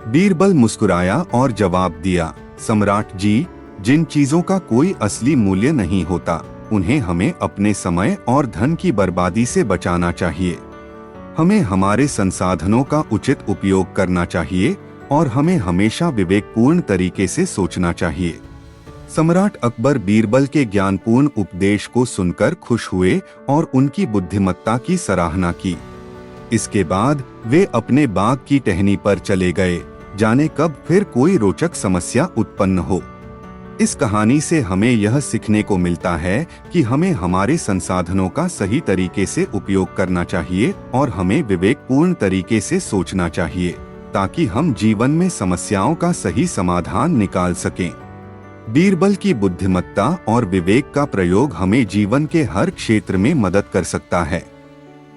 Speaker 2: बीरबल मुस्कुराया और जवाब दिया, सम्राट जी, जिन चीजों का कोई असली मूल्य नहीं होता, उन्हें हमें अपने समय और धन की बर्बादी से बचाना चाहिए। हमें हमारे संसाधनों का उचित उपयोग करना चाहिए और हमें हमेशा विवेकपूर्ण तरीके से सोचना चाहिए। सम्राट अकबर बीरबल के ज्ञानपूर्ण उपदेश को सुनकर खुश हुए और उनकी बुद्धिमत्ता की सराहना की। इसके बाद वे अपने बाग की टहनी पर चले गए, जाने कब फिर कोई रोचक समस्या उत्पन्न हो। इस कहानी से हमें यह सीखने को मिलता है कि हमें हमारे संसाधनों का सही तरीके से उपयोग करना चाहिए और हमें विवेकपूर्ण तरीके से सोचना चाहिए, ताकि हम जीवन में समस्याओं का सही समाधान निकाल सकें। बीरबल की बुद्धिमत्ता और विवेक का प्रयोग हमें जीवन के हर क्षेत्र में मदद कर सकता है।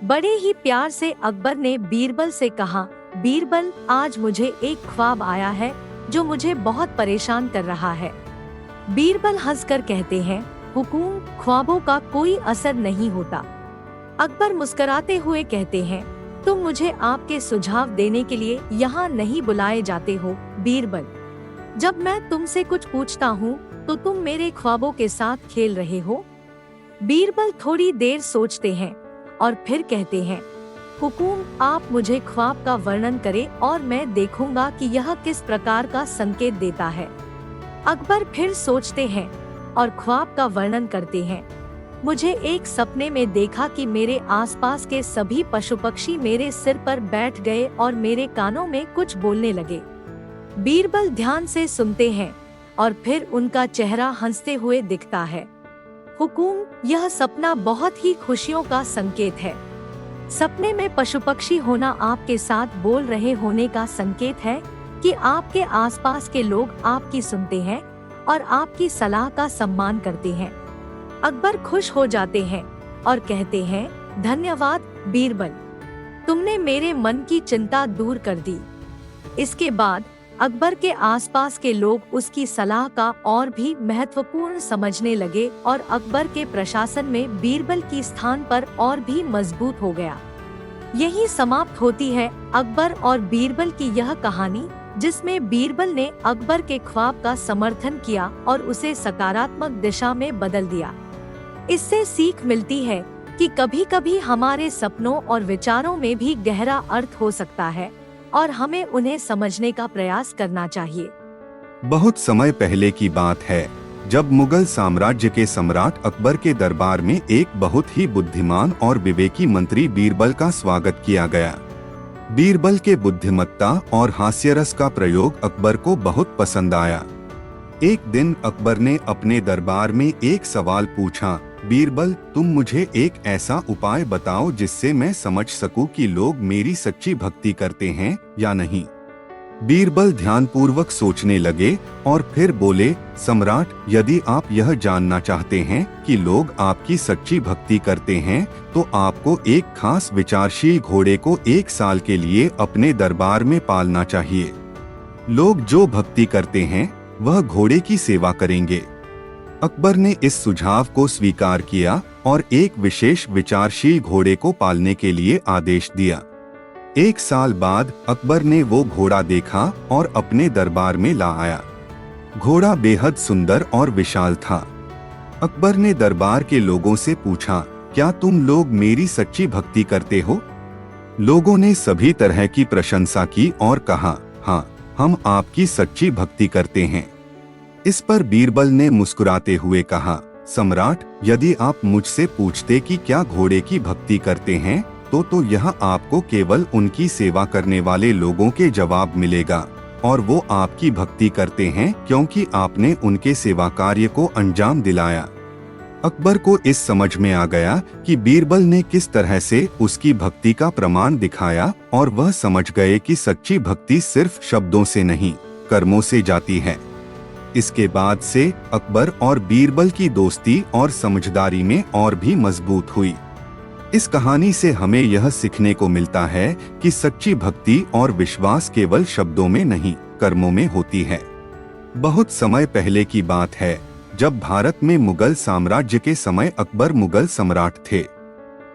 Speaker 1: बड़े ही प्यार से अकबर ने बीरबल से कहा, बीरबल, आज मुझे एक ख्वाब आया है जो मुझे बहुत परेशान कर रहा है। बीरबल हंसकर कहते हैं, हुकूम, ख्वाबों का कोई असर नहीं होता। अकबर मुस्कुराते हुए कहते हैं, तुम मुझे आपके सुझाव देने के लिए यहाँ नहीं बुलाए जाते हो बीरबल। जब मैं तुमसे कुछ पूछता हूँ तो तुम मेरे ख्वाबों के साथ खेल रहे हो। बीरबल थोड़ी देर सोचते हैं और फिर कहते हैं, हुकूम, आप मुझे ख्वाब का वर्णन करें और मैं देखूंगा कि यह किस प्रकार का संकेत देता है। अकबर फिर सोचते हैं और ख्वाब का वर्णन करते हैं। मुझे एक सपने में देखा कि मेरे आसपास के सभी पशु पक्षी मेरे सिर पर बैठ गए और मेरे कानों में कुछ बोलने लगे। बीरबल ध्यान से सुनते हैं और फिर उनका चेहरा हंसते हुए दिखता है। हुकूम, यह सपना बहुत ही खुशियों का संकेत है। सपने में पशु पक्षी होना आपके साथ बोल रहे होने का संकेत है कि आपके आसपास के लोग आपकी सुनते हैं और आपकी सलाह का सम्मान करते हैं। अकबर खुश हो जाते हैं और कहते हैं, धन्यवाद बीरबल, तुमने मेरे मन की चिंता दूर कर दी। इसके बाद अकबर के आसपास के लोग उसकी सलाह का और भी महत्वपूर्ण समझने लगे और अकबर के प्रशासन में बीरबल की स्थान पर और भी मजबूत हो गया। यही समाप्त होती है अकबर और बीरबल की यह कहानी, जिसमें बीरबल ने अकबर के ख्वाब का समर्थन किया और उसे सकारात्मक दिशा में बदल दिया। इससे सीख मिलती है कि कभी-कभी हमारे सपनों और विचारों में भी गहरा अर्थ हो सकता है और हमें उन्हें समझने का प्रयास करना चाहिए।
Speaker 2: बहुत समय पहले की बात है, जब मुगल साम्राज्य के सम्राट अकबर के दरबार में एक बहुत ही बुद्धिमान और विवेकी मंत्री बीरबल का स्वागत किया गया। बीरबल के बुद्धिमत्ता और हास्यरस का प्रयोग अकबर को बहुत पसंद आया। एक दिन अकबर ने अपने दरबार में एक सवाल पूछा, बीरबल, तुम मुझे एक ऐसा उपाय बताओ जिससे मैं समझ सकूं कि लोग मेरी सच्ची भक्ति करते हैं या नहीं। बीरबल ध्यानपूर्वक सोचने लगे और फिर बोले, सम्राट, यदि आप यह जानना चाहते हैं कि लोग आपकी सच्ची भक्ति करते हैं तो आपको एक खास विचारशील घोड़े को 1 साल के लिए अपने दरबार में पालना चाहिए। लोग जो भक्ति करते हैं वह घोड़े की सेवा करेंगे। अकबर ने इस सुझाव को स्वीकार किया और एक विशेष विचारशील घोड़े को पालने के लिए आदेश दिया। 1 साल बाद अकबर ने वो घोड़ा देखा और अपने दरबार में ला आया। घोड़ा बेहद सुंदर और विशाल था। अकबर ने दरबार के लोगों से पूछा, क्या तुम लोग मेरी सच्ची भक्ति करते हो? लोगों ने सभी तरह की प्रशंसा की और कहा, हाँ, हम आपकी सच्ची भक्ति करते हैं। इस पर बीरबल ने मुस्कुराते हुए कहा, सम्राट, यदि आप मुझसे पूछते कि क्या घोड़े की भक्ति करते हैं तो यह आपको केवल उनकी सेवा करने वाले लोगों के जवाब मिलेगा और वो आपकी भक्ति करते हैं क्योंकि आपने उनके सेवा कार्य को अंजाम दिलाया। अकबर को इस समझ में आ गया कि बीरबल ने किस तरह से उसकी भक्ति का प्रमाण दिखाया और वह समझ गए कि सच्ची भक्ति सिर्फ शब्दों से नहीं, कर्मों से जाती है। इसके बाद से अकबर और बीरबल की दोस्ती और समझदारी में और भी मजबूत हुई। इस कहानी से हमें यह सीखने को मिलता है कि सच्ची भक्ति और विश्वास केवल शब्दों में नहीं, कर्मों में होती है। बहुत समय पहले की बात है, जब भारत में मुगल साम्राज्य के समय अकबर मुगल सम्राट थे।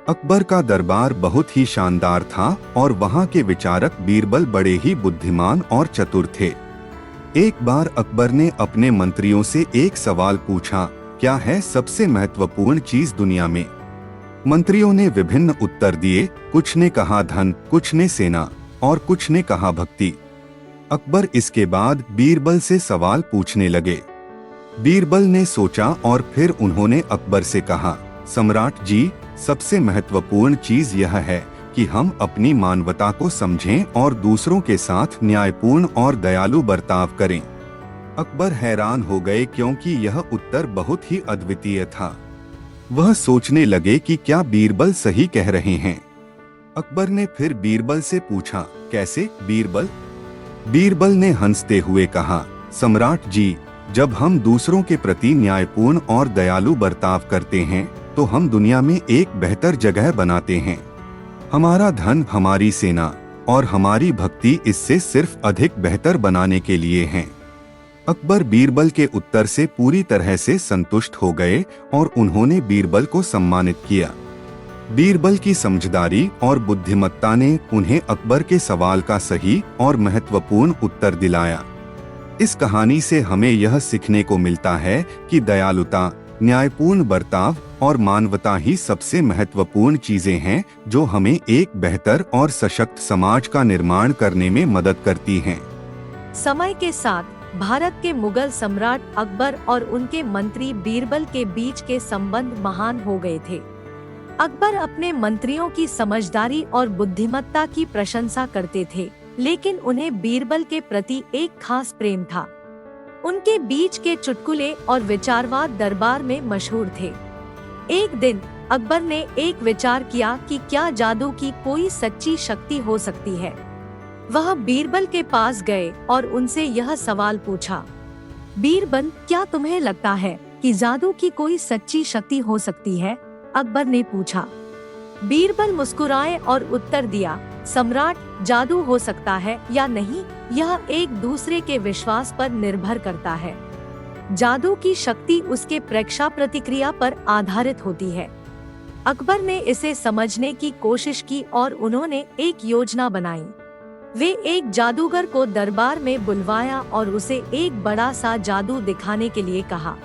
Speaker 2: अकबर का दरबार बहुत ही शानदार था और वहाँ के विचारक बीरबल बड़े ही बुद्धिमान और चतुर थे। एक बार अकबर ने अपने मंत्रियों से एक सवाल पूछा, क्या है सबसे महत्वपूर्ण चीज दुनिया में? मंत्रियों ने विभिन्न उत्तर दिए। कुछ ने कहा धन, कुछ ने सेना और कुछ ने कहा भक्ति। अकबर इसके बाद बीरबल से सवाल पूछने लगे। बीरबल ने सोचा और फिर उन्होंने अकबर से कहा, सम्राट जी, सबसे महत्वपूर्ण चीज यह है कि हम अपनी मानवता को समझें और दूसरों के साथ न्यायपूर्ण और दयालु बर्ताव करें। अकबर हैरान हो गए क्योंकि यह उत्तर बहुत ही अद्वितीय था। वह सोचने लगे कि क्या बीरबल सही कह रहे हैं। अकबर ने फिर बीरबल से पूछा, कैसे बीरबल? बीरबल ने हंसते हुए कहा, सम्राट जी, जब हम दूसरों के प्रति न्यायपूर्ण और दयालु बर्ताव करते हैं तो हम दुनिया में एक बेहतर जगह बनाते हैं। हमारा धन, हमारी सेना और हमारी भक्ति इससे सिर्फ अधिक बेहतर बनाने के लिए हैं। अकबर बीरबल के उत्तर से पूरी तरह से संतुष्ट हो गए और उन्होंने बीरबल को सम्मानित किया। बीरबल की समझदारी और बुद्धिमत्ता ने उन्हें अकबर के सवाल का सही और महत्वपूर्ण उत्तर दिलाया। इस कहानी से हमें यह सीखने को मिलता है कि दयालुता, न्यायपूर्ण बर्ताव और मानवता ही सबसे महत्वपूर्ण चीजें हैं जो हमें एक बेहतर और सशक्त समाज का निर्माण करने में मदद करती हैं।
Speaker 1: समय के साथ भारत के मुगल सम्राट अकबर और उनके मंत्री बीरबल के बीच के संबंध महान हो गए थे। अकबर अपने मंत्रियों की समझदारी और बुद्धिमत्ता की प्रशंसा करते थे, लेकिन उन्हें बीरबल के प्रति एक खास प्रेम था। उनके बीच के चुटकुले और विचारवाद दरबार में मशहूर थे। एक दिन अकबर ने एक विचार किया कि क्या जादू की कोई सच्ची शक्ति हो सकती है। वह बीरबल के पास गए और उनसे यह सवाल पूछा, बीरबल, क्या तुम्हें लगता है कि जादू की कोई सच्ची शक्ति हो सकती है? अकबर ने पूछा। बीरबल मुस्कुराए और उत्तर दिया, सम्राट, जादू हो सकता है या नहीं, यह एक दूसरे के विश्वास पर निर्भर करता है। जादू की शक्ति उसके प्रेक्षा प्रतिक्रिया पर आधारित होती है। अकबर ने इसे समझने की कोशिश की और उन्होंने एक योजना बनाई। वे एक जादूगर को दरबार में बुलवाया और उसे एक बड़ा सा जादू दिखाने के लिए कहा।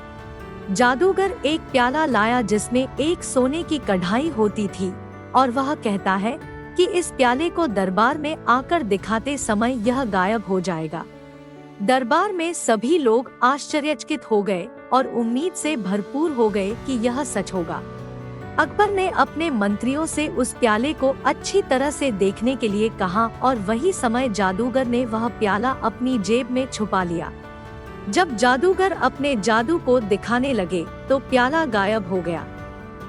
Speaker 1: जादूगर एक प्याला लाया जिसमें एक सोने की कढ़ाई होती थी और वह कहता है कि इस प्याले को दरबार में आकर दिखाते समय यह गायब हो जाएगा। दरबार में सभी लोग आश्चर्यचकित हो गए और उम्मीद से भरपूर हो गए कि यह सच होगा। अकबर ने अपने मंत्रियों से उस प्याले को अच्छी तरह से देखने के लिए कहा और वही समय जादूगर ने वह प्याला अपनी जेब में छुपा लिया। जब जादूगर अपने जादू को दिखाने लगे तो प्याला गायब हो गया।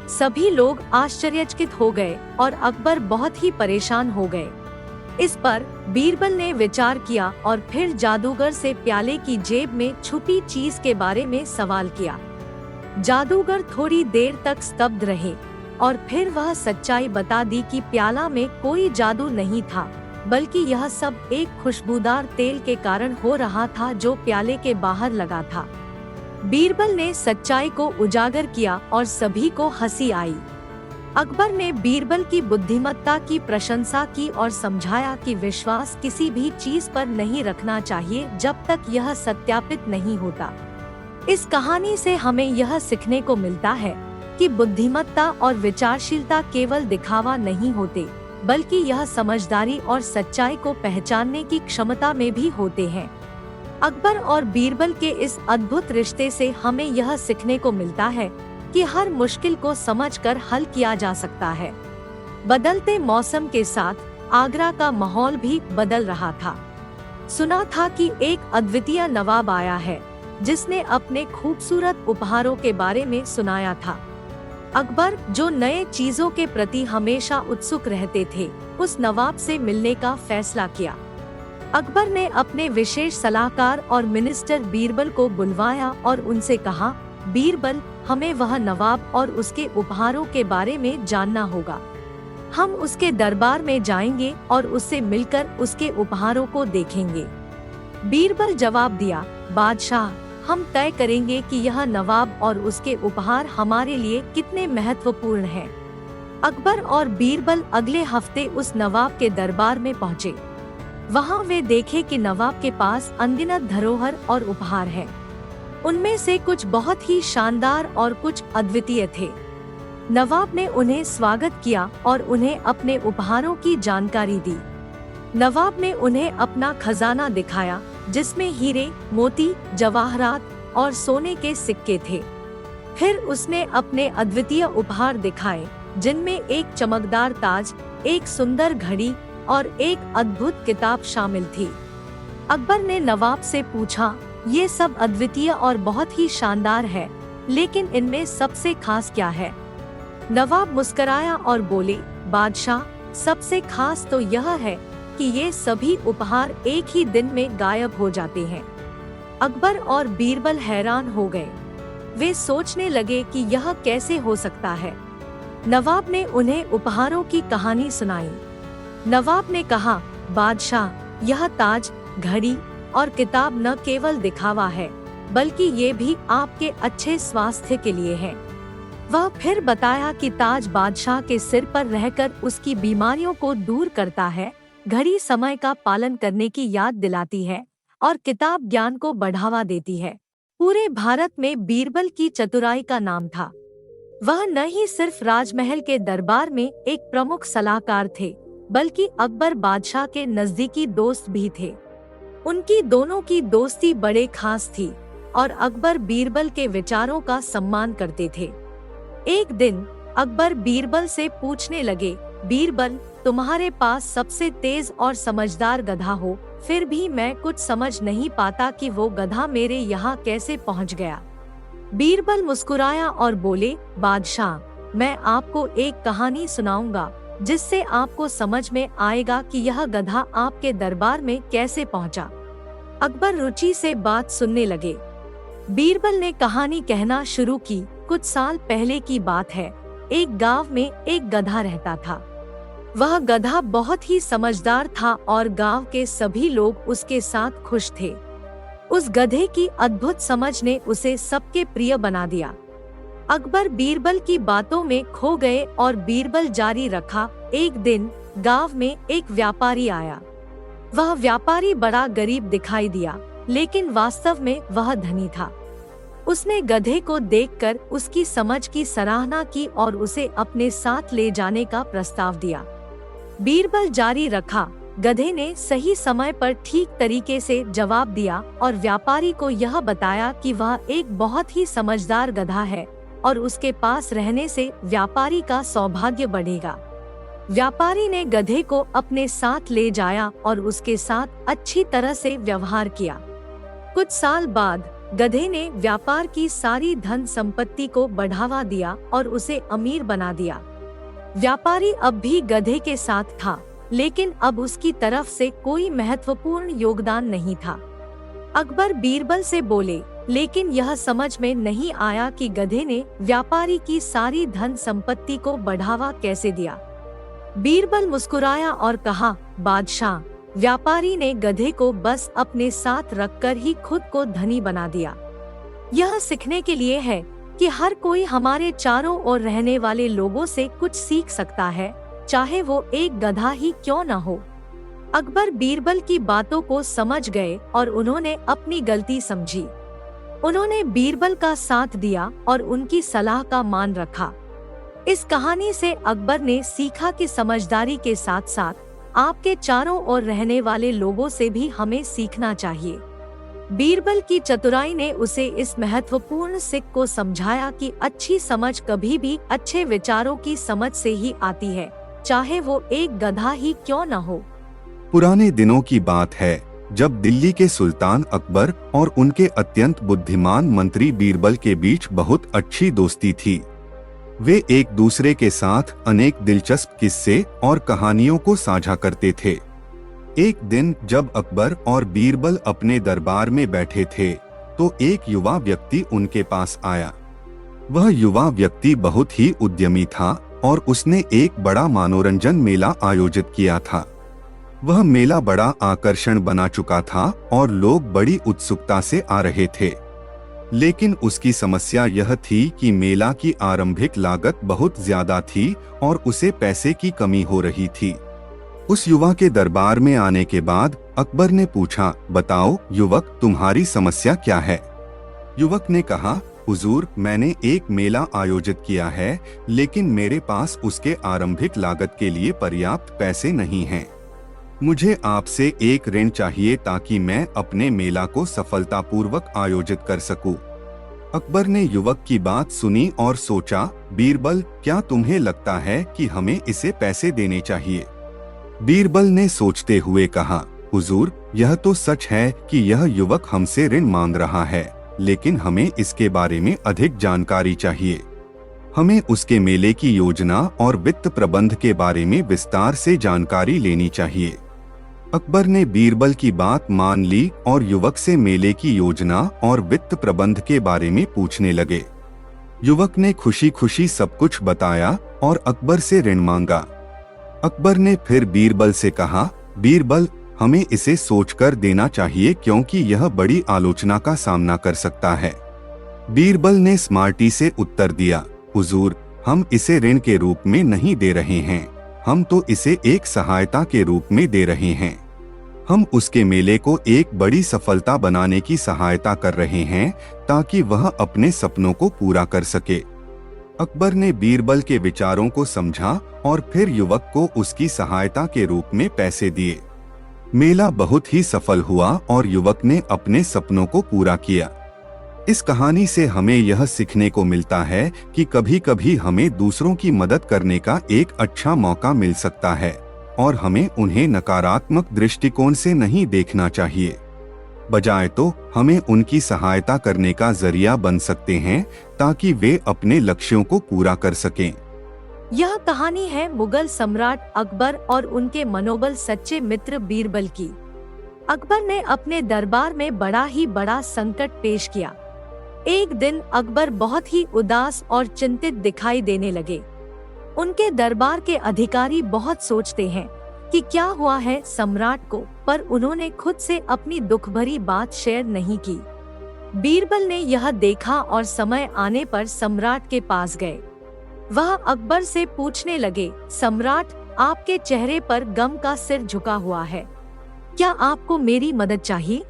Speaker 1: सभी लोग आश्चर्यचकित हो गए और अकबर बहुत ही परेशान हो गए। इस पर बीरबल ने विचार किया और फिर जादूगर से प्याले की जेब में छुपी चीज के बारे में सवाल किया। जादूगर थोड़ी देर तक स्तब्ध रहे और फिर वह सच्चाई बता दी कि प्याला में कोई जादू नहीं था, बल्कि यह सब एक खुशबूदार तेल के कारण हो रहा था जो प्याले के बाहर लगा था। बीरबल ने सच्चाई को उजागर किया और सभी को हंसी आई। अकबर ने बीरबल की बुद्धिमत्ता की प्रशंसा की और समझाया कि विश्वास किसी भी चीज पर नहीं रखना चाहिए जब तक यह सत्यापित नहीं होता। इस कहानी से हमें यह सीखने को मिलता है कि बुद्धिमत्ता और विचारशीलता केवल दिखावा नहीं होते, बल्कि यह समझदारी और सच्चाई को पहचानने की क्षमता में भी होते हैं। अकबर और बीरबल के इस अद्भुत रिश्ते से हमें यह सीखने को मिलता है कि हर मुश्किल को समझकर हल किया जा सकता है। बदलते मौसम के साथ आगरा का माहौल भी बदल रहा था। सुना था कि एक अद्वितीय नवाब आया है जिसने अपने खूबसूरत उपहारों के बारे में सुनाया था। अकबर, जो नए चीजों के प्रति हमेशा उत्सुक रहते थे, उस नवाब से मिलने का फैसला किया। अकबर ने अपने विशेष सलाहकार और मिनिस्टर बीरबल को बुलवाया और उनसे कहा, बीरबल, हमें वह नवाब और उसके उपहारों के बारे में जानना होगा। हम उसके दरबार में जाएंगे और उससे मिलकर उसके उपहारों को देखेंगे। बीरबल जवाब दिया, बादशाह, हम तय करेंगे कि यह नवाब और उसके उपहार हमारे लिए कितने महत्वपूर्ण हैं। अकबर और बीरबल अगले हफ्ते उस नवाब के दरबार में पहुँचे। वहाँ वे देखे कि नवाब के पास अनगिनत धरोहर और उपहार हैं। उनमें से कुछ बहुत ही शानदार और कुछ अद्वितीय थे। नवाब ने उन्हें स्वागत किया और उन्हें अपने उपहारों की जानकारी दी। नवाब ने उन्हें अपना खजाना दिखाया, जिसमें हीरे, मोती, जवाहरात और सोने के सिक्के थे। फिर उसने अपने अद्वितीय उपहार दिखाए, जिनमें एक चमकदार ताज, एक सुंदर घड़ी और एक अद्भुत किताब शामिल थी। अकबर ने नवाब से पूछा, ये सब अद्वितीय और बहुत ही शानदार है, लेकिन इनमें सबसे खास क्या है? नवाब मुस्कुराया और बोले, बादशाह, सबसे खास तो यह है कि ये सभी उपहार एक ही दिन में गायब हो जाते हैं। अकबर और बीरबल हैरान हो गए। वे सोचने लगे कि यह कैसे हो सकता है। नवाब ने उन्हें उपहारों की कहानी सुनाई। नवाब ने कहा, बादशाह, यह ताज, घड़ी और किताब न केवल दिखावा है, बल्कि ये भी आपके अच्छे स्वास्थ्य के लिए है। वह फिर बताया कि ताज बादशाह के सिर पर रहकर उसकी बीमारियों को दूर करता है, घड़ी समय का पालन करने की याद दिलाती है और किताब ज्ञान को बढ़ावा देती है। पूरे भारत में बीरबल की चतुराई का नाम था। वह न ही सिर्फ राजमहल के दरबार में एक प्रमुख सलाहकार थे, बल्कि अकबर बादशाह के नजदीकी दोस्त भी थे। उनकी दोनों की दोस्ती बड़े खास थी और अकबर बीरबल के विचारों का सम्मान करते थे। एक दिन अकबर बीरबल से पूछने लगे, बीरबल, तुम्हारे पास सबसे तेज और समझदार गधा हो, फिर भी मैं कुछ समझ नहीं पाता कि वो गधा मेरे यहाँ कैसे पहुँच गया। बीरबल मुस्कुराया और बोले, बादशाह, मैं आपको एक कहानी सुनाऊंगा, जिससे आपको समझ में आएगा कि यह गधा आपके दरबार में कैसे पहुंचा। अकबर रुचि से बात सुनने लगे। बीरबल ने कहानी कहना शुरू की। कुछ साल पहले की बात है। एक गांव में एक गधा रहता था। वह गधा बहुत ही समझदार था और गांव के सभी लोग उसके साथ खुश थे। उस गधे की अद्भुत समझ ने उसे सबके प्रिय बना दिया। अकबर बीरबल की बातों में खो गए और बीरबल जारी रखा। एक दिन गांव में एक व्यापारी आया। वह व्यापारी बड़ा गरीब दिखाई दिया, लेकिन वास्तव में वह धनी था। उसने गधे को देखकर उसकी समझ की सराहना की और उसे अपने साथ ले जाने का प्रस्ताव दिया। बीरबल जारी रखा। गधे ने सही समय पर ठीक तरीके से जवाब दिया और व्यापारी को यह बताया कि वह एक बहुत ही समझदार गधा है और उसके पास रहने से व्यापारी का सौभाग्य बढ़ेगा। व्यापारी ने गधे को अपने साथ ले जाया और उसके साथ अच्छी तरह से व्यवहार किया। कुछ साल बाद गधे ने व्यापार की सारी धन संपत्ति को बढ़ावा दिया और उसे अमीर बना दिया। व्यापारी अब भी गधे के साथ था, लेकिन अब उसकी तरफ से कोई महत्वपूर्ण योगदान नहीं था। अकबर बीरबल से बोले, लेकिन यह समझ में नहीं आया कि गधे ने व्यापारी की सारी धन संपत्ति को बढ़ावा कैसे दिया। बीरबल मुस्कुराया और कहा, बादशाह, व्यापारी ने गधे को बस अपने साथ रखकर ही खुद को धनी बना दिया। यह सीखने के लिए है कि हर कोई हमारे चारों ओर रहने वाले लोगों से कुछ सीख सकता है, चाहे वो एक गधा ही क्यों न हो। अकबर बीरबल की बातों को समझ गए और उन्होंने अपनी गलती समझी। उन्होंने बीरबल का साथ दिया और उनकी सलाह का मान रखा। इस कहानी से अकबर ने सीखा कि समझदारी के साथ साथ आपके चारों ओर रहने वाले लोगों से भी हमें सीखना चाहिए। बीरबल की चतुराई ने उसे इस महत्वपूर्ण सीख को समझाया कि अच्छी समझ कभी भी अच्छे विचारों की समझ से ही आती है, चाहे वो एक गधा ही क्यों न हो।
Speaker 2: पुराने दिनों की बात है, जब दिल्ली के सुल्तान अकबर और उनके अत्यंत बुद्धिमान मंत्री बीरबल के बीच बहुत अच्छी दोस्ती थी। वे एक दूसरे के साथ अनेक दिलचस्प किस्से और कहानियों को साझा करते थे। एक दिन जब अकबर और बीरबल अपने दरबार में बैठे थे, तो एक युवा व्यक्ति उनके पास आया। वह युवा व्यक्ति बहुत ही उद्यमी था और उसने एक बड़ा मनोरंजन मेला आयोजित किया था। वह मेला बड़ा आकर्षण बना चुका था और लोग बड़ी उत्सुकता से आ रहे थे। लेकिन उसकी समस्या यह थी कि मेला की आरंभिक लागत बहुत ज्यादा थी और उसे पैसे की कमी हो रही थी। उस युवा के दरबार में आने के बाद अकबर ने पूछा, बताओ युवक, तुम्हारी समस्या क्या है? युवक ने कहा, हुजूर, मैंने एक मेला आयोजित किया है, लेकिन मेरे पास उसके आरंभिक लागत के लिए पर्याप्त पैसे नहीं हैं। मुझे आपसे एक ऋण चाहिए ताकि मैं अपने मेला को सफलतापूर्वक आयोजित कर सकूं। अकबर ने युवक की बात सुनी और सोचा, बीरबल, क्या तुम्हें लगता है कि हमें इसे पैसे देने चाहिए? बीरबल ने सोचते हुए कहा, हुजूर, यह तो सच है कि यह युवक हमसे ऋण मांग रहा है, लेकिन हमें इसके बारे में अधिक जानकारी चाहिए। हमें उसके मेले की योजना और वित्त प्रबंध के बारे में विस्तार से जानकारी लेनी चाहिए। अकबर ने बीरबल की बात मान ली और युवक से मेले की योजना और वित्त प्रबंध के बारे में पूछने लगे। युवक ने खुशी खुशी सब कुछ बताया और अकबर से ऋण मांगा। अकबर ने फिर बीरबल से कहा, बीरबल, हमें इसे सोचकर देना चाहिए क्योंकि यह बड़ी आलोचना का सामना कर सकता है। बीरबल ने स्मार्टी से उत्तर दिया, हुजूर, हम इसे ऋण के रूप में नहीं दे रहे हैं, हम तो इसे एक सहायता के रूप में दे रहे हैं। हम उसके मेले को एक बड़ी सफलता बनाने की सहायता कर रहे हैं ताकि वह अपने सपनों को पूरा कर सके। अकबर ने बीरबल के विचारों को समझा और फिर युवक को उसकी सहायता के रूप में पैसे दिए। मेला बहुत ही सफल हुआ और युवक ने अपने सपनों को पूरा किया। इस कहानी से हमें यह सीखने को मिलता है कि कभी कभी हमें दूसरों की मदद करने का एक अच्छा मौका मिल सकता है और हमें उन्हें नकारात्मक दृष्टिकोण से नहीं देखना चाहिए। बजाय तो हमें उनकी सहायता करने का जरिया बन सकते हैं ताकि वे अपने लक्ष्यों को पूरा कर सकें।
Speaker 1: यह कहानी है मुगल सम्राट अकबर और उनके मनोबल सच्चे मित्र बीरबल की। अकबर ने अपने दरबार में बड़ा ही बड़ा संकट पेश किया। एक दिन अकबर बहुत ही उदास और चिंतित दिखाई देने लगे। उनके दरबार के अधिकारी बहुत सोचते हैं कि क्या हुआ है सम्राट को, पर उन्होंने खुद से अपनी दुख भरी बात शेयर नहीं की। बीरबल ने यह देखा और समय आने पर सम्राट के पास गए। वह अकबर से पूछने लगे, सम्राट, आपके चेहरे पर गम का सिर झुका हुआ है, क्या आपको मेरी मदद चाहिए?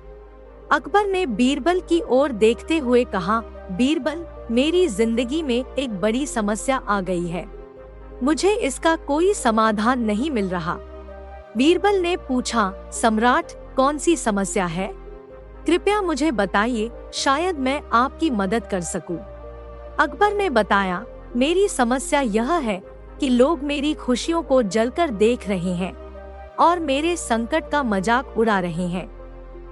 Speaker 1: अकबर ने बीरबल की ओर देखते हुए कहा, बीरबल, मेरी जिंदगी में एक बड़ी समस्या आ गई है, मुझे इसका कोई समाधान नहीं मिल रहा। बीरबल ने पूछा, सम्राट, कौन सी समस्या है? कृपया मुझे बताइए, शायद मैं आपकी मदद कर सकूं। अकबर ने बताया, मेरी समस्या यह है कि लोग मेरी खुशियों को जलकर देख रहे हैं और मेरे संकट का मजाक उड़ा रहे हैं।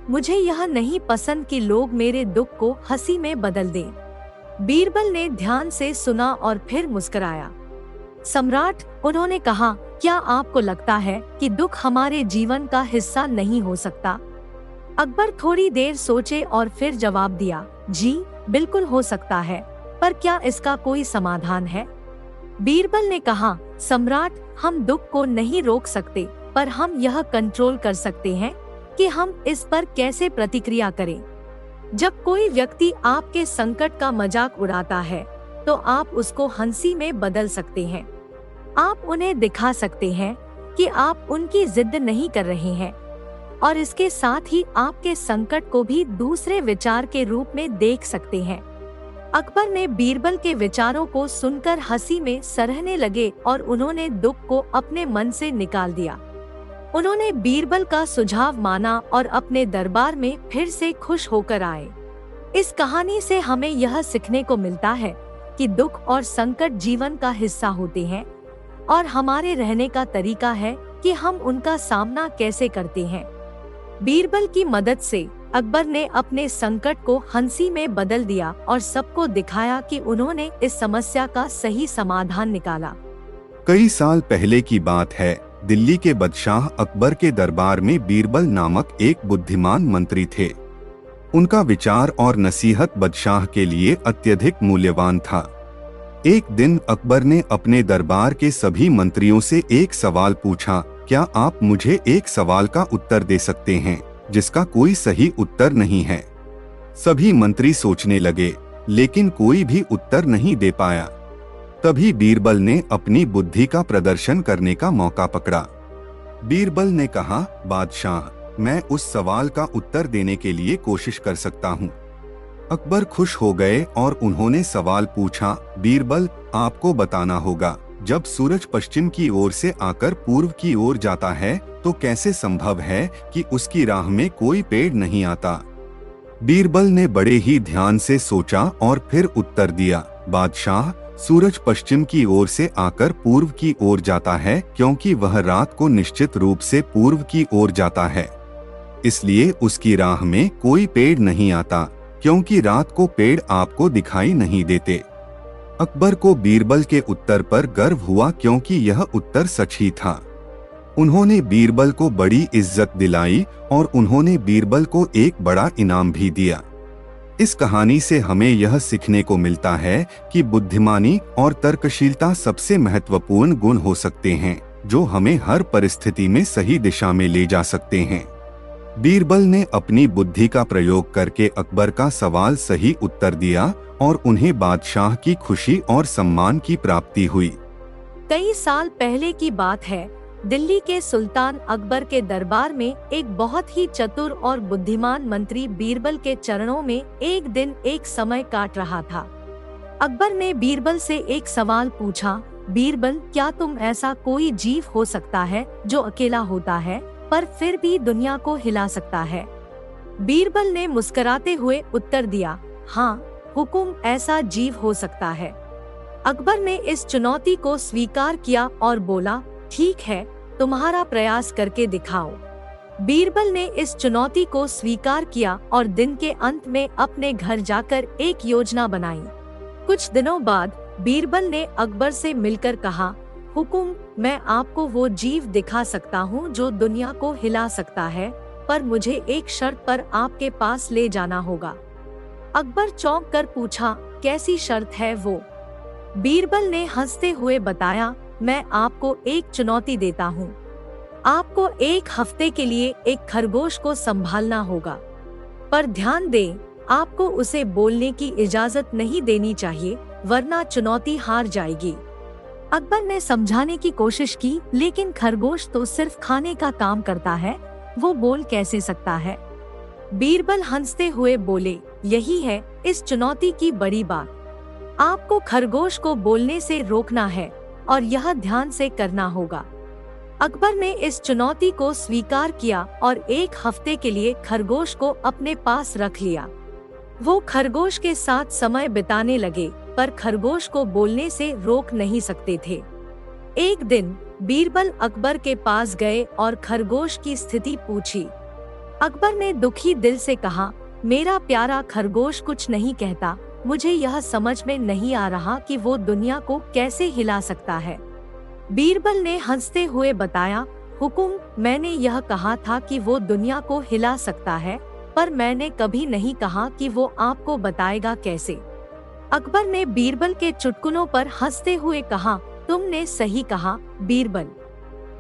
Speaker 1: मुझे यह नहीं पसंद कि लोग मेरे दुख को हंसी में बदल दें। बीरबल ने ध्यान से सुना और फिर मुस्कुराया। सम्राट, उन्होंने कहा, क्या आपको लगता है कि दुख हमारे जीवन का हिस्सा नहीं हो सकता? अकबर थोड़ी देर सोचे और फिर जवाब दिया, जी बिल्कुल हो सकता है, पर क्या इसका कोई समाधान है? बीरबल ने कहा, सम्राट, हम दुख को नहीं रोक सकते, पर हम यह कंट्रोल कर सकते हैं कि हम इस पर कैसे प्रतिक्रिया करें। जब कोई व्यक्ति आपके संकट का मजाक उड़ाता है, तो आप उसको हंसी में बदल सकते हैं। आप उन्हें दिखा सकते हैं कि आप उनकी जिद नहीं कर रहे हैं और इसके साथ ही आपके संकट को भी दूसरे विचार के रूप में देख सकते हैं। अकबर ने बीरबल के विचारों को सुनकर हंसी में सरहने लगे और उन्होंने दुख को अपने मन से निकाल दिया। उन्होंने बीरबल का सुझाव माना और अपने दरबार में फिर से खुश होकर आए। इस कहानी से हमें यह सीखने को मिलता है कि दुख और संकट जीवन का हिस्सा होते हैं और हमारे रहने का तरीका है कि हम उनका सामना कैसे करते हैं। बीरबल की मदद से अकबर ने अपने संकट को हंसी में बदल दिया और सबको दिखाया कि उन्होंने इस समस्या का सही समाधान निकाला।
Speaker 2: कई साल पहले की बात है, दिल्ली के बादशाह अकबर के दरबार में बीरबल नामक एक बुद्धिमान मंत्री थे। उनका विचार और नसीहत बादशाह के लिए अत्यधिक मूल्यवान था। एक दिन अकबर ने अपने दरबार के सभी मंत्रियों से एक सवाल पूछा, क्या आप मुझे एक सवाल का उत्तर दे सकते हैं जिसका कोई सही उत्तर नहीं है। सभी मंत्री सोचने लगे, लेकिन कोई भी उत्तर नहीं दे पाया। तभी बीरबल ने अपनी बुद्धि का प्रदर्शन करने का मौका पकड़ा। बीरबल ने कहा, बादशाह, मैं उस सवाल का उत्तर देने के लिए कोशिश कर सकता हूँ। अकबर खुश हो गए और उन्होंने सवाल पूछा, बीरबल, आपको बताना होगा, जब सूरज पश्चिम की ओर से आकर पूर्व की ओर जाता है तो कैसे संभव है कि उसकी राह में कोई पेड़ नहीं आता। बीरबल ने बड़े ही ध्यान से सोचा और फिर उत्तर दिया, बादशाह, सूरज पश्चिम की ओर से आकर पूर्व की ओर जाता है क्योंकि वह रात को निश्चित रूप से पूर्व की ओर जाता है, इसलिए उसकी राह में कोई पेड़ नहीं आता, क्योंकि रात को पेड़ आपको दिखाई नहीं देते। अकबर को बीरबल के उत्तर पर गर्व हुआ क्योंकि यह उत्तर सच ही था। उन्होंने बीरबल को बड़ी इज्जत दिलाई और उन्होंने बीरबल को एक बड़ा इनाम भी दिया। इस कहानी से हमें यह सीखने को मिलता है कि बुद्धिमानी और तर्कशीलता सबसे महत्वपूर्ण गुण हो सकते हैं जो हमें हर परिस्थिति में सही दिशा में ले जा सकते हैं। बीरबल ने अपनी बुद्धि का प्रयोग करके अकबर का सवाल सही उत्तर दिया और उन्हें बादशाह की खुशी और सम्मान की प्राप्ति हुई।
Speaker 1: कई साल पहले की बात है, दिल्ली के सुल्तान अकबर के दरबार में एक बहुत ही चतुर और बुद्धिमान मंत्री बीरबल के चरणों में एक दिन एक समय काट रहा था। अकबर ने बीरबल से एक सवाल पूछा, बीरबल, क्या तुम ऐसा कोई जीव हो सकता है जो अकेला होता है पर फिर भी दुनिया को हिला सकता है? बीरबल ने मुस्कुराते हुए उत्तर दिया, हाँ हुकुम, ऐसा जीव हो सकता है। अकबर ने इस चुनौती को स्वीकार किया और बोला, ठीक है, तुम्हारा प्रयास करके दिखाओ। बीरबल ने इस चुनौती को स्वीकार किया और दिन के अंत में अपने घर जाकर एक योजना बनाई। कुछ दिनों बाद बीरबल ने अकबर से मिलकर कहा, हुकुम, मैं आपको वो जीव दिखा सकता हूँ जो दुनिया को हिला सकता है, पर मुझे एक शर्त पर आपके पास ले जाना होगा। अकबर चौंक कर पूछा, कैसी शर्त है वो? बीरबल ने हंसते हुए बताया, मैं आपको एक चुनौती देता हूँ। आपको एक हफ्ते के लिए एक खरगोश को संभालना होगा, पर ध्यान दें, आपको उसे बोलने की इजाजत नहीं देनी चाहिए, वरना चुनौती हार जाएगी। अकबर ने समझाने की कोशिश की, लेकिन खरगोश तो सिर्फ खाने का काम करता है, वो बोल कैसे सकता है? बीरबल हंसते हुए बोले, यही है इस चुनौती की बड़ी बात। आपको खरगोश को बोलने से रोकना है और यह ध्यान से करना होगा। अकबर ने इस चुनौती को स्वीकार किया और एक हफ्ते के लिए खरगोश को अपने पास रख लिया। वो खरगोश के साथ समय बिताने लगे, पर खरगोश को बोलने से रोक नहीं सकते थे। एक दिन बीरबल अकबर के पास गए और खरगोश की स्थिति पूछी। अकबर ने दुखी दिल से कहा, मेरा प्यारा खरगोश कुछ नहीं कहता, मुझे यह समझ में नहीं आ रहा कि वो दुनिया को कैसे हिला सकता है। बीरबल ने हंसते हुए बताया, हुकुम, मैंने यह कहा था कि वो दुनिया को हिला सकता है, पर मैंने कभी नहीं कहा कि वो आपको बताएगा कैसे। अकबर ने बीरबल के चुटकुलों पर हंसते हुए कहा, तुमने सही कहा बीरबल,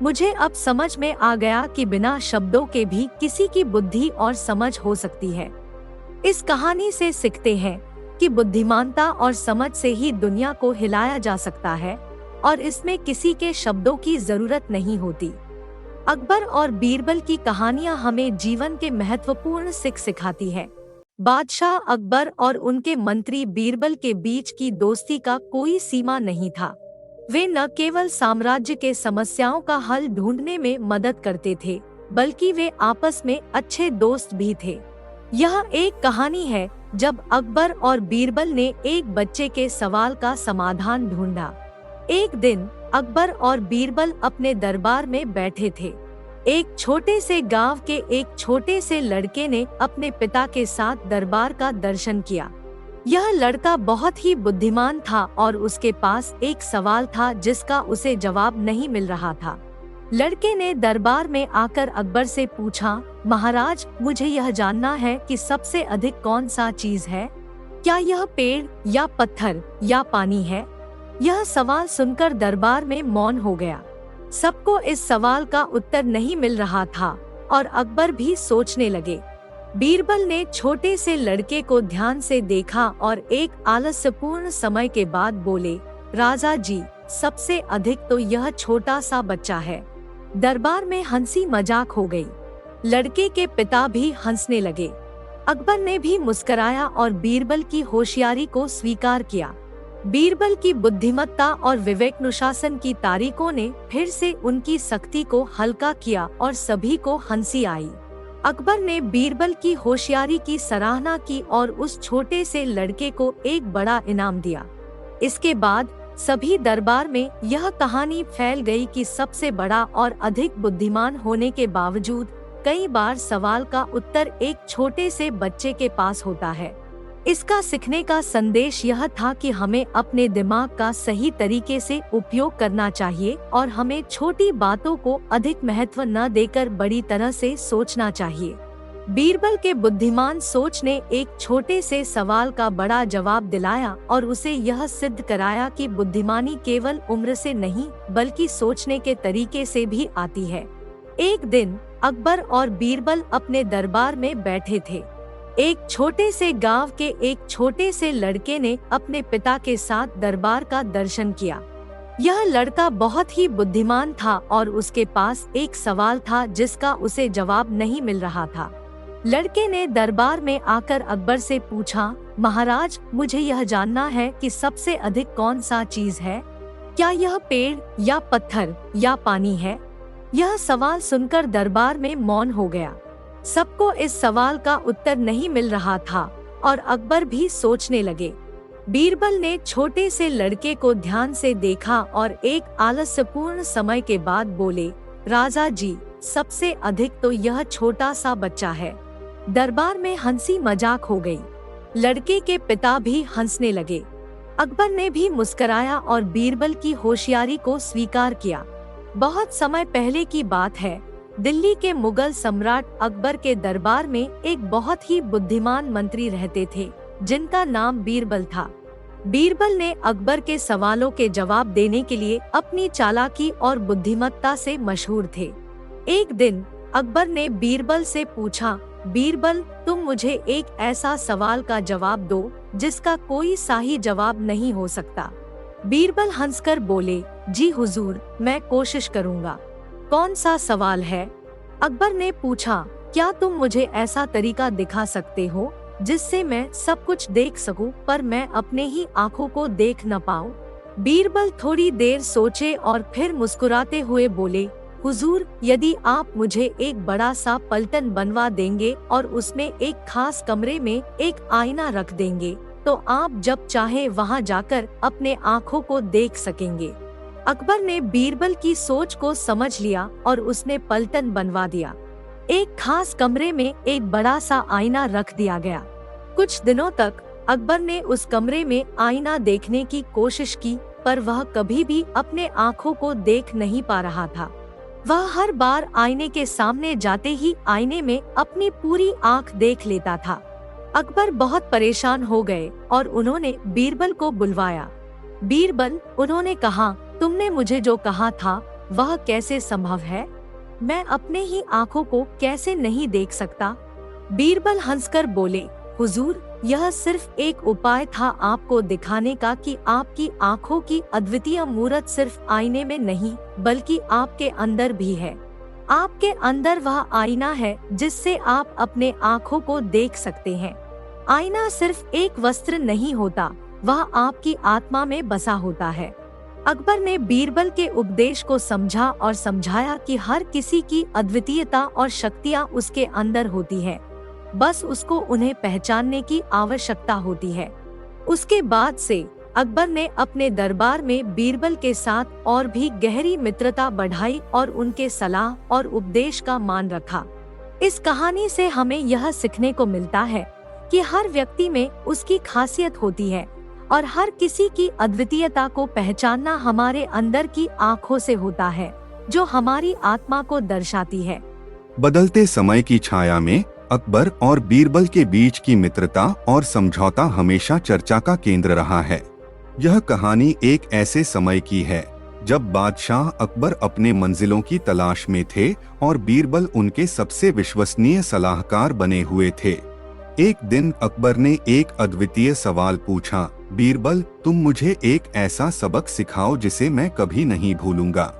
Speaker 1: मुझे अब समझ में आ गया कि बिना शब्दों के भी किसी की बुद्धि और समझ हो सकती है। इस कहानी से सीखते हैं कि बुद्धिमानता और समझ से ही दुनिया को हिलाया जा सकता है और इसमें किसी के शब्दों की जरूरत नहीं होती। अकबर और बीरबल की कहानियां हमें जीवन के महत्वपूर्ण सीख सिखाती है। बादशाह अकबर और उनके मंत्री बीरबल के बीच की दोस्ती का कोई सीमा नहीं था। वे न केवल साम्राज्य के समस्याओं का हल ढूंढने में मदद करते थे, बल्कि वे आपस में अच्छे दोस्त भी थे। यह एक कहानी है जब अकबर और बीरबल ने एक बच्चे के सवाल का समाधान ढूंढा। एक दिन अकबर और बीरबल अपने दरबार में बैठे थे। एक छोटे से गांव के एक छोटे से लड़के ने अपने पिता के साथ दरबार का दर्शन किया। यह लड़का बहुत ही बुद्धिमान था और उसके पास एक सवाल था जिसका उसे जवाब नहीं मिल रहा था। लड़के ने दरबार में आकर अकबर से पूछा, महाराज, मुझे यह जानना है कि सबसे अधिक कौन सा चीज है? क्या यह पेड़ या पत्थर या पानी है? यह सवाल सुनकर दरबार में मौन हो गया। सबको इस सवाल का उत्तर नहीं मिल रहा था और अकबर भी सोचने लगे। बीरबल ने छोटे से लड़के को ध्यान से देखा और एक आलस्यपूर्ण समय के बाद बोले, राजा जी, सबसे अधिक तो यह छोटा सा बच्चा है। दरबार में हंसी मजाक हो गई। लड़के के पिता भी हंसने लगे। अकबर ने भी मुस्कराया और बीरबल की होशियारी को स्वीकार किया। बीरबल की बुद्धिमत्ता और विवेकानुशासन की तारीखों ने फिर से उनकी सख्ती को हल्का किया और सभी को हंसी आई। अकबर ने बीरबल की होशियारी की सराहना की और उस छोटे से लड़के को एक बड़ा इनाम दिया। इसके बाद सभी दरबार में यह कहानी फैल गई कि सबसे बड़ा और अधिक बुद्धिमान होने के बावजूद कई बार सवाल का उत्तर एक छोटे से बच्चे के पास होता है। इसका सीखने का संदेश यह था कि हमें अपने दिमाग का सही तरीके से उपयोग करना चाहिए और हमें छोटी बातों को अधिक महत्व न देकर बड़ी तरह से सोचना चाहिए। बीरबल के बुद्धिमान सोच ने एक छोटे से सवाल का बड़ा जवाब दिलाया और उसे यह सिद्ध कराया कि बुद्धिमानी केवल उम्र से नहीं बल्कि सोचने के तरीके से भी आती है। एक दिन अकबर और बीरबल अपने दरबार में बैठे थे। एक छोटे से गांव के एक छोटे से लड़के ने अपने पिता के साथ दरबार का दर्शन किया। यह लड़का बहुत ही बुद्धिमान था और उसके पास एक सवाल था जिसका उसे जवाब नहीं मिल रहा था। लड़के ने दरबार में आकर अकबर से पूछा, महाराज, मुझे यह जानना है कि सबसे अधिक कौन सा चीज है? क्या यह पेड़ या पत्थर या पानी है? यह सवाल सुनकर दरबार में मौन हो गया। सबको इस सवाल का उत्तर नहीं मिल रहा था और अकबर भी सोचने लगे। बीरबल ने छोटे से लड़के को ध्यान से देखा और एक आलस्यपूर्ण समय के बाद बोले, राजा जी, सबसे अधिक तो यह छोटा सा बच्चा है। दरबार में हंसी मजाक हो गई। लड़के के पिता भी हंसने लगे। अकबर ने भी मुस्कराया और बीरबल की होशियारी को स्वीकार किया। बहुत समय पहले की बात है। दिल्ली के मुगल सम्राट अकबर के दरबार में एक बहुत ही बुद्धिमान मंत्री रहते थे जिनका नाम बीरबल था। बीरबल ने अकबर के सवालों के जवाब देने के लिए अपनी चालाकी और बुद्धिमत्ता से मशहूर थे। एक दिन अकबर ने बीरबल से पूछा, बीरबल, तुम मुझे एक ऐसा सवाल का जवाब दो जिसका कोई सही जवाब नहीं हो सकता। बीरबल हंसकर बोले, जी हुजूर, मैं कोशिश करूँगा। कौन सा सवाल है? अकबर ने पूछा, क्या तुम मुझे ऐसा तरीका दिखा सकते हो जिससे मैं सब कुछ देख सकूं पर मैं अपने ही आँखों को देख न पाऊं? बीरबल थोड़ी देर सोचे और फिर मुस्कुराते हुए बोले, हुजूर, यदि आप मुझे एक बड़ा सा पलटन बनवा देंगे और उसमें एक खास कमरे में एक आईना रख देंगे तो आप जब चाहे वहां जाकर अपने आँखों को देख सकेंगे। अकबर ने बीरबल की सोच को समझ लिया और उसने पलटन बनवा दिया। एक खास कमरे में एक बड़ा सा आईना रख दिया गया। कुछ दिनों तक अकबर ने उस कमरे में आईना देखने की कोशिश की पर वह कभी भी अपने आँखों को देख नहीं पा रहा था। वह हर बार आईने के सामने जाते ही आईने में अपनी पूरी आँख देख लेता था। अकबर बहुत परेशान हो गए और उन्होंने बीरबल को बुलवाया। बीरबल, उन्होंने कहा, तुमने मुझे जो कहा था वह कैसे संभव है? मैं अपने ही आँखों को कैसे नहीं देख सकता? बीरबल हंसकर बोले, हुजूर, यह सिर्फ एक उपाय था आपको दिखाने का कि आपकी आँखों की अद्वितीय मूरत सिर्फ आईने में नहीं बल्कि आपके अंदर भी है। आपके अंदर वह आईना है जिससे आप अपने आँखों को देख सकते हैं। आईना सिर्फ एक वस्त्र नहीं होता, वह आपकी आत्मा में बसा होता है। अकबर ने बीरबल के उपदेश को समझा और समझाया कि हर किसी की अद्वितीयता और शक्तियाँ उसके अंदर होती है, बस उसको उन्हें पहचानने की आवश्यकता होती है। उसके बाद से अकबर ने अपने दरबार में बीरबल के साथ और भी गहरी मित्रता बढ़ाई और उनके सलाह और उपदेश का मान रखा। इस कहानी से हमें यह सीखने को मिलता है कि हर व्यक्ति में उसकी खासियत होती है और हर किसी की अद्वितीयता को पहचानना हमारे अंदर की आँखों से होता है जो हमारी आत्मा को दर्शाती है।
Speaker 2: बदलते समय की छाया में अकबर और बीरबल के बीच की मित्रता और समझौता हमेशा चर्चा का केंद्र रहा है। यह कहानी एक ऐसे समय की है जब बादशाह अकबर अपने मंजिलों की तलाश में थे और बीरबल उनके सबसे विश्वसनीय सलाहकार बने हुए थे। एक दिन अकबर ने एक अद्वितीय सवाल पूछा, बीरबल, तुम मुझे एक ऐसा सबक सिखाओ जिसे मैं कभी नहीं भूलूंगा।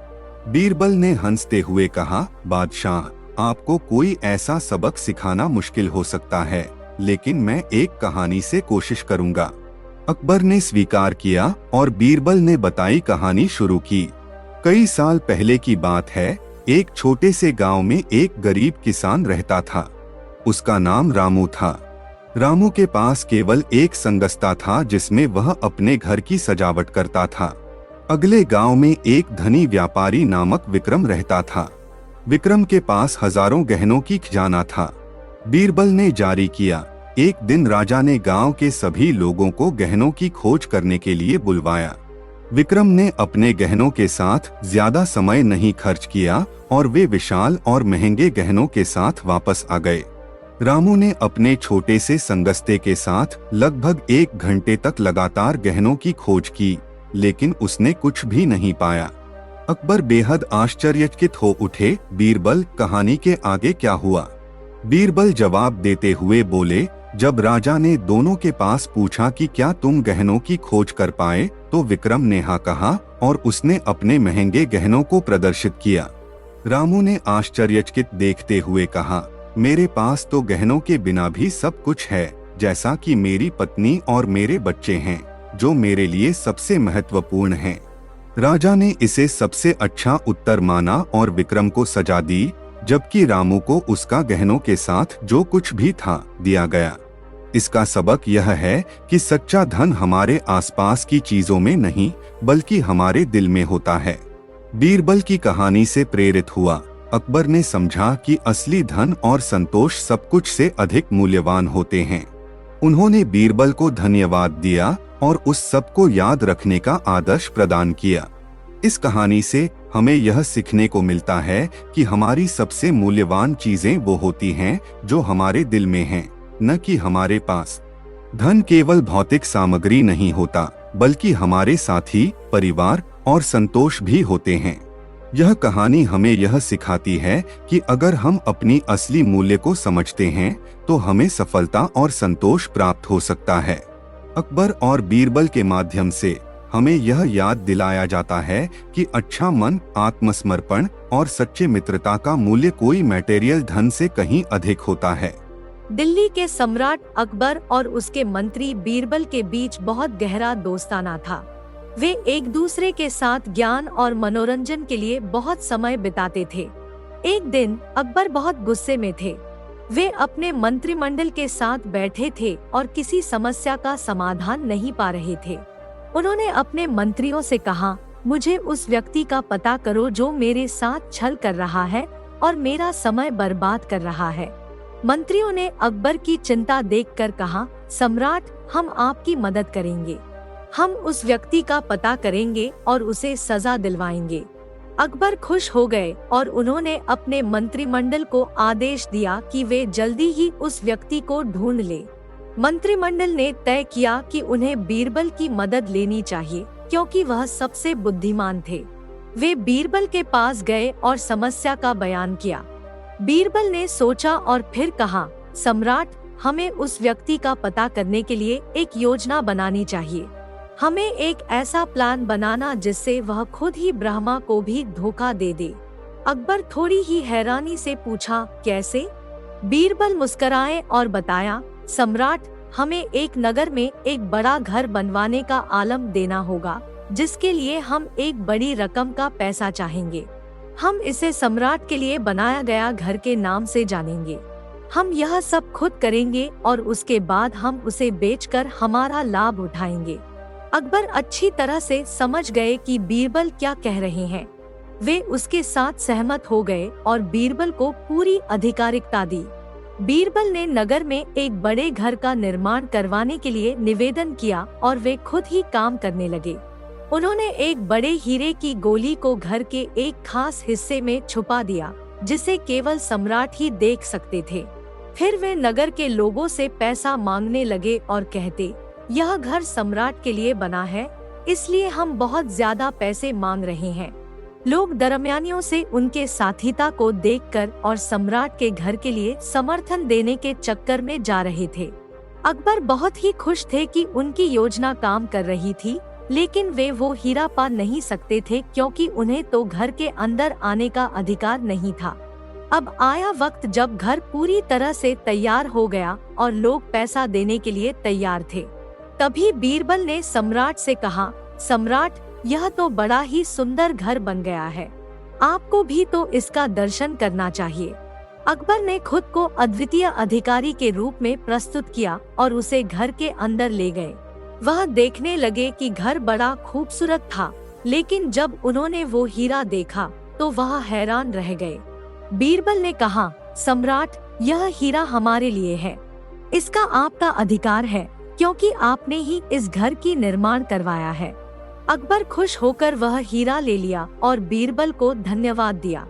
Speaker 2: बीरबल ने हंसते हुए कहा, बादशाह, आपको कोई ऐसा सबक सिखाना मुश्किल हो सकता है, लेकिन मैं एक कहानी से कोशिश करूंगा। अकबर ने स्वीकार किया और बीरबल ने बताई कहानी शुरू की। कई साल पहले की बात है। एक छोटे से गांव में एक गरीब किसान रहता था। उसका नाम रामू था। रामू के पास केवल एक संगस्ता था जिसमें वह अपने घर की सजावट करता था। अगले गांव में एक धनी व्यापारी नामक विक्रम रहता था। विक्रम के पास हजारों गहनों की खजाना था। बीरबल ने जारी किया, एक दिन राजा ने गांव के सभी लोगों को गहनों की खोज करने के लिए बुलवाया। विक्रम ने अपने गहनों के साथ ज्यादा समय नहीं खर्च किया और वे विशाल और महंगे गहनों के साथ वापस आ गए। रामू ने अपने छोटे से संगस्ते के साथ लगभग 1 घंटे तक लगातार गहनों की खोज की, लेकिन उसने कुछ भी नहीं पाया। अकबर बेहद आश्चर्यचकित हो उठे। बीरबल, कहानी के आगे क्या हुआ? बीरबल जवाब देते हुए बोले, जब राजा ने दोनों के पास पूछा कि क्या तुम गहनों की खोज कर पाए, तो विक्रम ने हाँ कहा और उसने अपने महंगे गहनों को प्रदर्शित किया। रामू ने आश्चर्यचकित देखते हुए कहा, मेरे पास तो गहनों के बिना भी सब कुछ है, जैसा कि मेरी पत्नी और मेरे बच्चे हैं, जो मेरे लिए सबसे महत्वपूर्ण हैं। राजा ने इसे सबसे अच्छा उत्तर माना और विक्रम को सजा दी, जबकि रामू को उसका गहनों के साथ जो कुछ भी था दिया गया। इसका सबक यह है कि सच्चा धन हमारे आसपास की चीजों में नहीं, बल्कि हमारे दिल में होता है। बीरबल की कहानी से प्रेरित हुआ अकबर ने समझा कि असली धन और संतोष सब कुछ से अधिक मूल्यवान होते हैं। उन्होंने बीरबल को धन्यवाद दिया और उस सब को याद रखने का आदर्श प्रदान किया। इस कहानी से हमें यह सीखने को मिलता है कि हमारी सबसे मूल्यवान चीजें वो होती हैं जो हमारे दिल में हैं, न कि हमारे पास। धन केवल भौतिक सामग्री नहीं होता, बल्कि हमारे साथी, परिवार और संतोष भी होते हैं। यह कहानी हमें यह सिखाती है कि अगर हम अपनी असली मूल्य को समझते हैं, तो हमें सफलता और संतोष प्राप्त हो सकता है। अकबर और बीरबल के माध्यम से हमें यह याद दिलाया जाता है कि अच्छा मन, आत्मसमर्पण और सच्चे मित्रता का मूल्य कोई मटेरियल धन से कहीं अधिक होता है।
Speaker 1: दिल्ली के सम्राट अकबर और उसके मंत्री बीरबल के बीच बहुत गहरा दोस्ताना था। वे एक दूसरे के साथ ज्ञान और मनोरंजन के लिए बहुत समय बिताते थे। एक दिन अकबर बहुत गुस्से में थे। वे अपने मंत्रिमंडल के साथ बैठे थे और किसी समस्या का समाधान नहीं पा रहे थे। उन्होंने अपने मंत्रियों से कहा, मुझे उस व्यक्ति का पता करो जो मेरे साथ छल कर रहा है और मेरा समय बर्बाद कर रहा है। मंत्रियों ने अकबर की चिंता देखकर कहा, सम्राट, हम आपकी मदद करेंगे। हम उस व्यक्ति का पता करेंगे और उसे सजा दिलवाएंगे। अकबर खुश हो गए और उन्होंने अपने मंत्रिमंडल को आदेश दिया कि वे जल्दी ही उस व्यक्ति को ढूंढ ले। मंत्रिमंडल ने तय किया कि उन्हें बीरबल की मदद लेनी चाहिए, क्योंकि वह सबसे बुद्धिमान थे। वे बीरबल के पास गए और समस्या का बयान किया। बीरबल ने सोचा और फिर कहा, सम्राट, हमें उस व्यक्ति का पता करने के लिए एक योजना बनानी चाहिए। हमें एक ऐसा प्लान बनाना जिससे वह खुद ही ब्रह्मा को भी धोखा दे दे। अकबर थोड़ी ही हैरानी से पूछा, कैसे? बीरबल मुस्कुराए और बताया, सम्राट, हमें एक नगर में एक बड़ा घर बनवाने का आलम देना होगा, जिसके लिए हम एक बड़ी रकम का पैसा चाहेंगे। हम इसे सम्राट के लिए बनाया गया घर के नाम से जानेंगे। हम यह सब खुद करेंगे और उसके बाद हम उसे बेचकर हमारा लाभ उठाएंगे। अकबर अच्छी तरह से समझ गए कि बीरबल क्या कह रहे हैं। वे उसके साथ सहमत हो गए और बीरबल को पूरी अधिकारिकता दी। बीरबल ने नगर में एक बड़े घर का निर्माण करवाने के लिए निवेदन किया और वे खुद ही काम करने लगे। उन्होंने एक बड़े हीरे की गोली को घर के एक खास हिस्से में छुपा दिया, जिसे केवल सम्राट ही देख सकते थे। फिर वे नगर के लोगों से पैसा मांगने लगे और कहते, यह घर सम्राट के लिए बना है इसलिए हम बहुत ज्यादा पैसे मांग रहे हैं। लोग दरमियानियों से उनके साथीता को देखकर और सम्राट के घर के लिए समर्थन देने के चक्कर में जा रहे थे। अकबर बहुत ही खुश थे कि उनकी योजना काम कर रही थी, लेकिन वे वो हीरा पा नहीं सकते थे क्योंकि उन्हें तो घर के अंदर आने का अधिकार नहीं था। अब आया वक्त जब घर पूरी तरह से तैयार हो गया और लोग पैसा देने के लिए तैयार थे। तभी बीरबल ने सम्राट से कहा, सम्राट, यह तो बड़ा ही सुंदर घर बन गया है, आपको भी तो इसका दर्शन करना चाहिए। अकबर ने खुद को अद्वितीय अधिकारी के रूप में प्रस्तुत किया और उसे घर के अंदर ले गए। वह देखने लगे कि घर बड़ा खूबसूरत था, लेकिन जब उन्होंने वो हीरा देखा तो वह हैरान रह गए। बीरबल ने कहा, सम्राट, यह हीरा हमारे लिए है, इसका आपका अधिकार है क्योंकि आपने ही इस घर की निर्माण करवाया है। अकबर खुश होकर वह हीरा ले लिया और बीरबल को धन्यवाद दिया।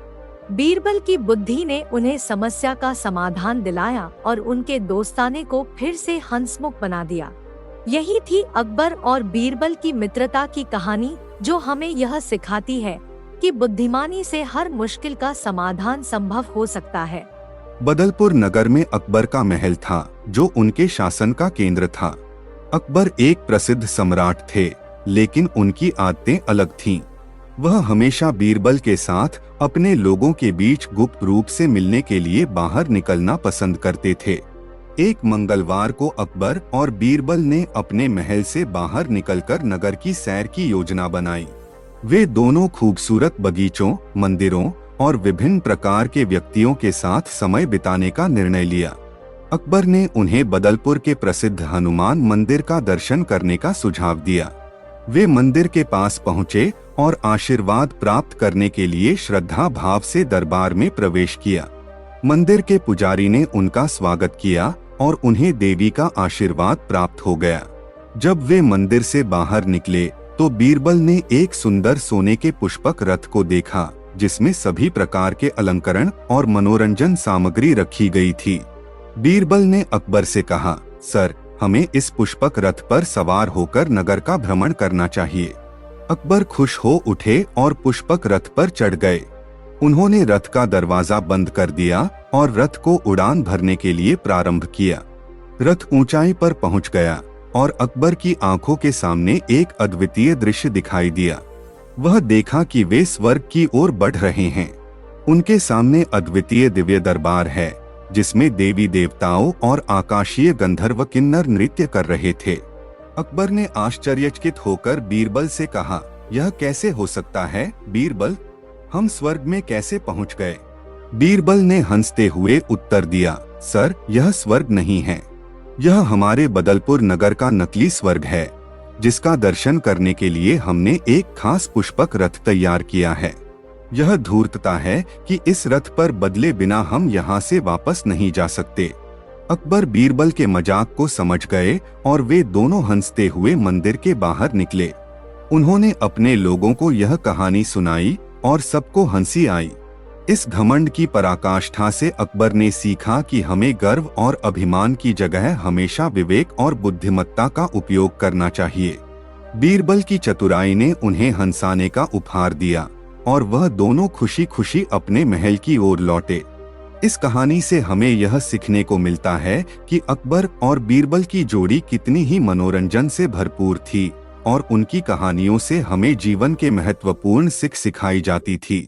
Speaker 1: बीरबल की बुद्धि ने उन्हें समस्या का समाधान दिलाया और उनके दोस्ताने को फिर से हंसमुख बना दिया। यही थी अकबर और बीरबल की मित्रता की कहानी, जो हमें यह सिखाती है कि बुद्धिमानी से हर मुश्किल का समाधान संभव हो सकता है।
Speaker 2: बदलपुर नगर में अकबर का महल था, जो उनके शासन का केंद्र था। अकबर एक प्रसिद्ध सम्राट थे, लेकिन उनकी आदतें अलग थीं। वह हमेशा बीरबल के साथ अपने लोगों के बीच गुप्त रूप से मिलने के लिए बाहर निकलना पसंद करते थे। एक मंगलवार को अकबर और बीरबल ने अपने महल से बाहर निकलकर नगर की सैर की योजना बनाई। वे दोनों खूबसूरत बगीचों, मंदिरों और विभिन्न प्रकार के व्यक्तियों के साथ समय बिताने का निर्णय लिया। अकबर ने उन्हें बदलपुर के प्रसिद्ध हनुमान मंदिर का दर्शन करने का सुझाव दिया। वे मंदिर के पास पहुंचे और आशीर्वाद प्राप्त करने के लिए श्रद्धा भाव से दरबार में प्रवेश किया। मंदिर के पुजारी ने उनका स्वागत किया और उन्हें देवी का आशीर्वाद प्राप्त हो गया। जब वे मंदिर से बाहर निकले तो बीरबल ने एक सुंदर सोने के पुष्पक रथ को देखा, जिसमें सभी प्रकार के अलंकरण और मनोरंजन सामग्री रखी गई थी। बीरबल ने अकबर से कहा, सर, हमें इस पुष्पक रथ पर सवार होकर नगर का भ्रमण करना चाहिए। अकबर खुश हो उठे और पुष्पक रथ पर चढ़ गए। उन्होंने रथ का दरवाजा बंद कर दिया और रथ को उड़ान भरने के लिए प्रारंभ किया। रथ ऊंचाई पर पहुंच गया और अकबर की आंखों के सामने एक अद्वितीय दृश्य दिखाई दिया। वह देखा कि वे स्वर्ग की ओर बढ़ रहे हैं। उनके सामने अद्वितीय दिव्य दरबार है, जिसमें देवी देवताओं और आकाशीय गंधर्व किन्नर नृत्य कर रहे थे। अकबर ने आश्चर्यचकित होकर बीरबल से कहा, यह कैसे हो सकता है बीरबल, हम स्वर्ग में कैसे पहुंच गए? बीरबल ने हंसते हुए उत्तर दिया, सर, यह स्वर्ग नहीं है, यह हमारे बदलपुर नगर का नकली स्वर्ग है, जिसका दर्शन करने के लिए हमने एक खास पुष्पक रथ तैयार किया है। यह धूर्तता है कि इस रथ पर बदले बिना हम यहाँ से वापस नहीं जा सकते। अकबर बीरबल के मजाक को समझ गए और वे दोनों हंसते हुए मंदिर के बाहर निकले। उन्होंने अपने लोगों को यह कहानी सुनाई और सबको हंसी आई। इस घमंड की पराकाष्ठा से अकबर ने सीखा कि हमें गर्व और अभिमान की जगह हमेशा विवेक और बुद्धिमत्ता का उपयोग करना चाहिए। बीरबल की चतुराई ने उन्हें हंसाने का उपहार दिया और वह दोनों खुशी खुशी अपने महल की ओर लौटे। इस कहानी से हमें यह सीखने को मिलता है कि अकबर और बीरबल की जोड़ी कितनी ही मनोरंजन से भरपूर थी और उनकी कहानियों से हमें जीवन के महत्वपूर्ण सीख सिखाई जाती थी।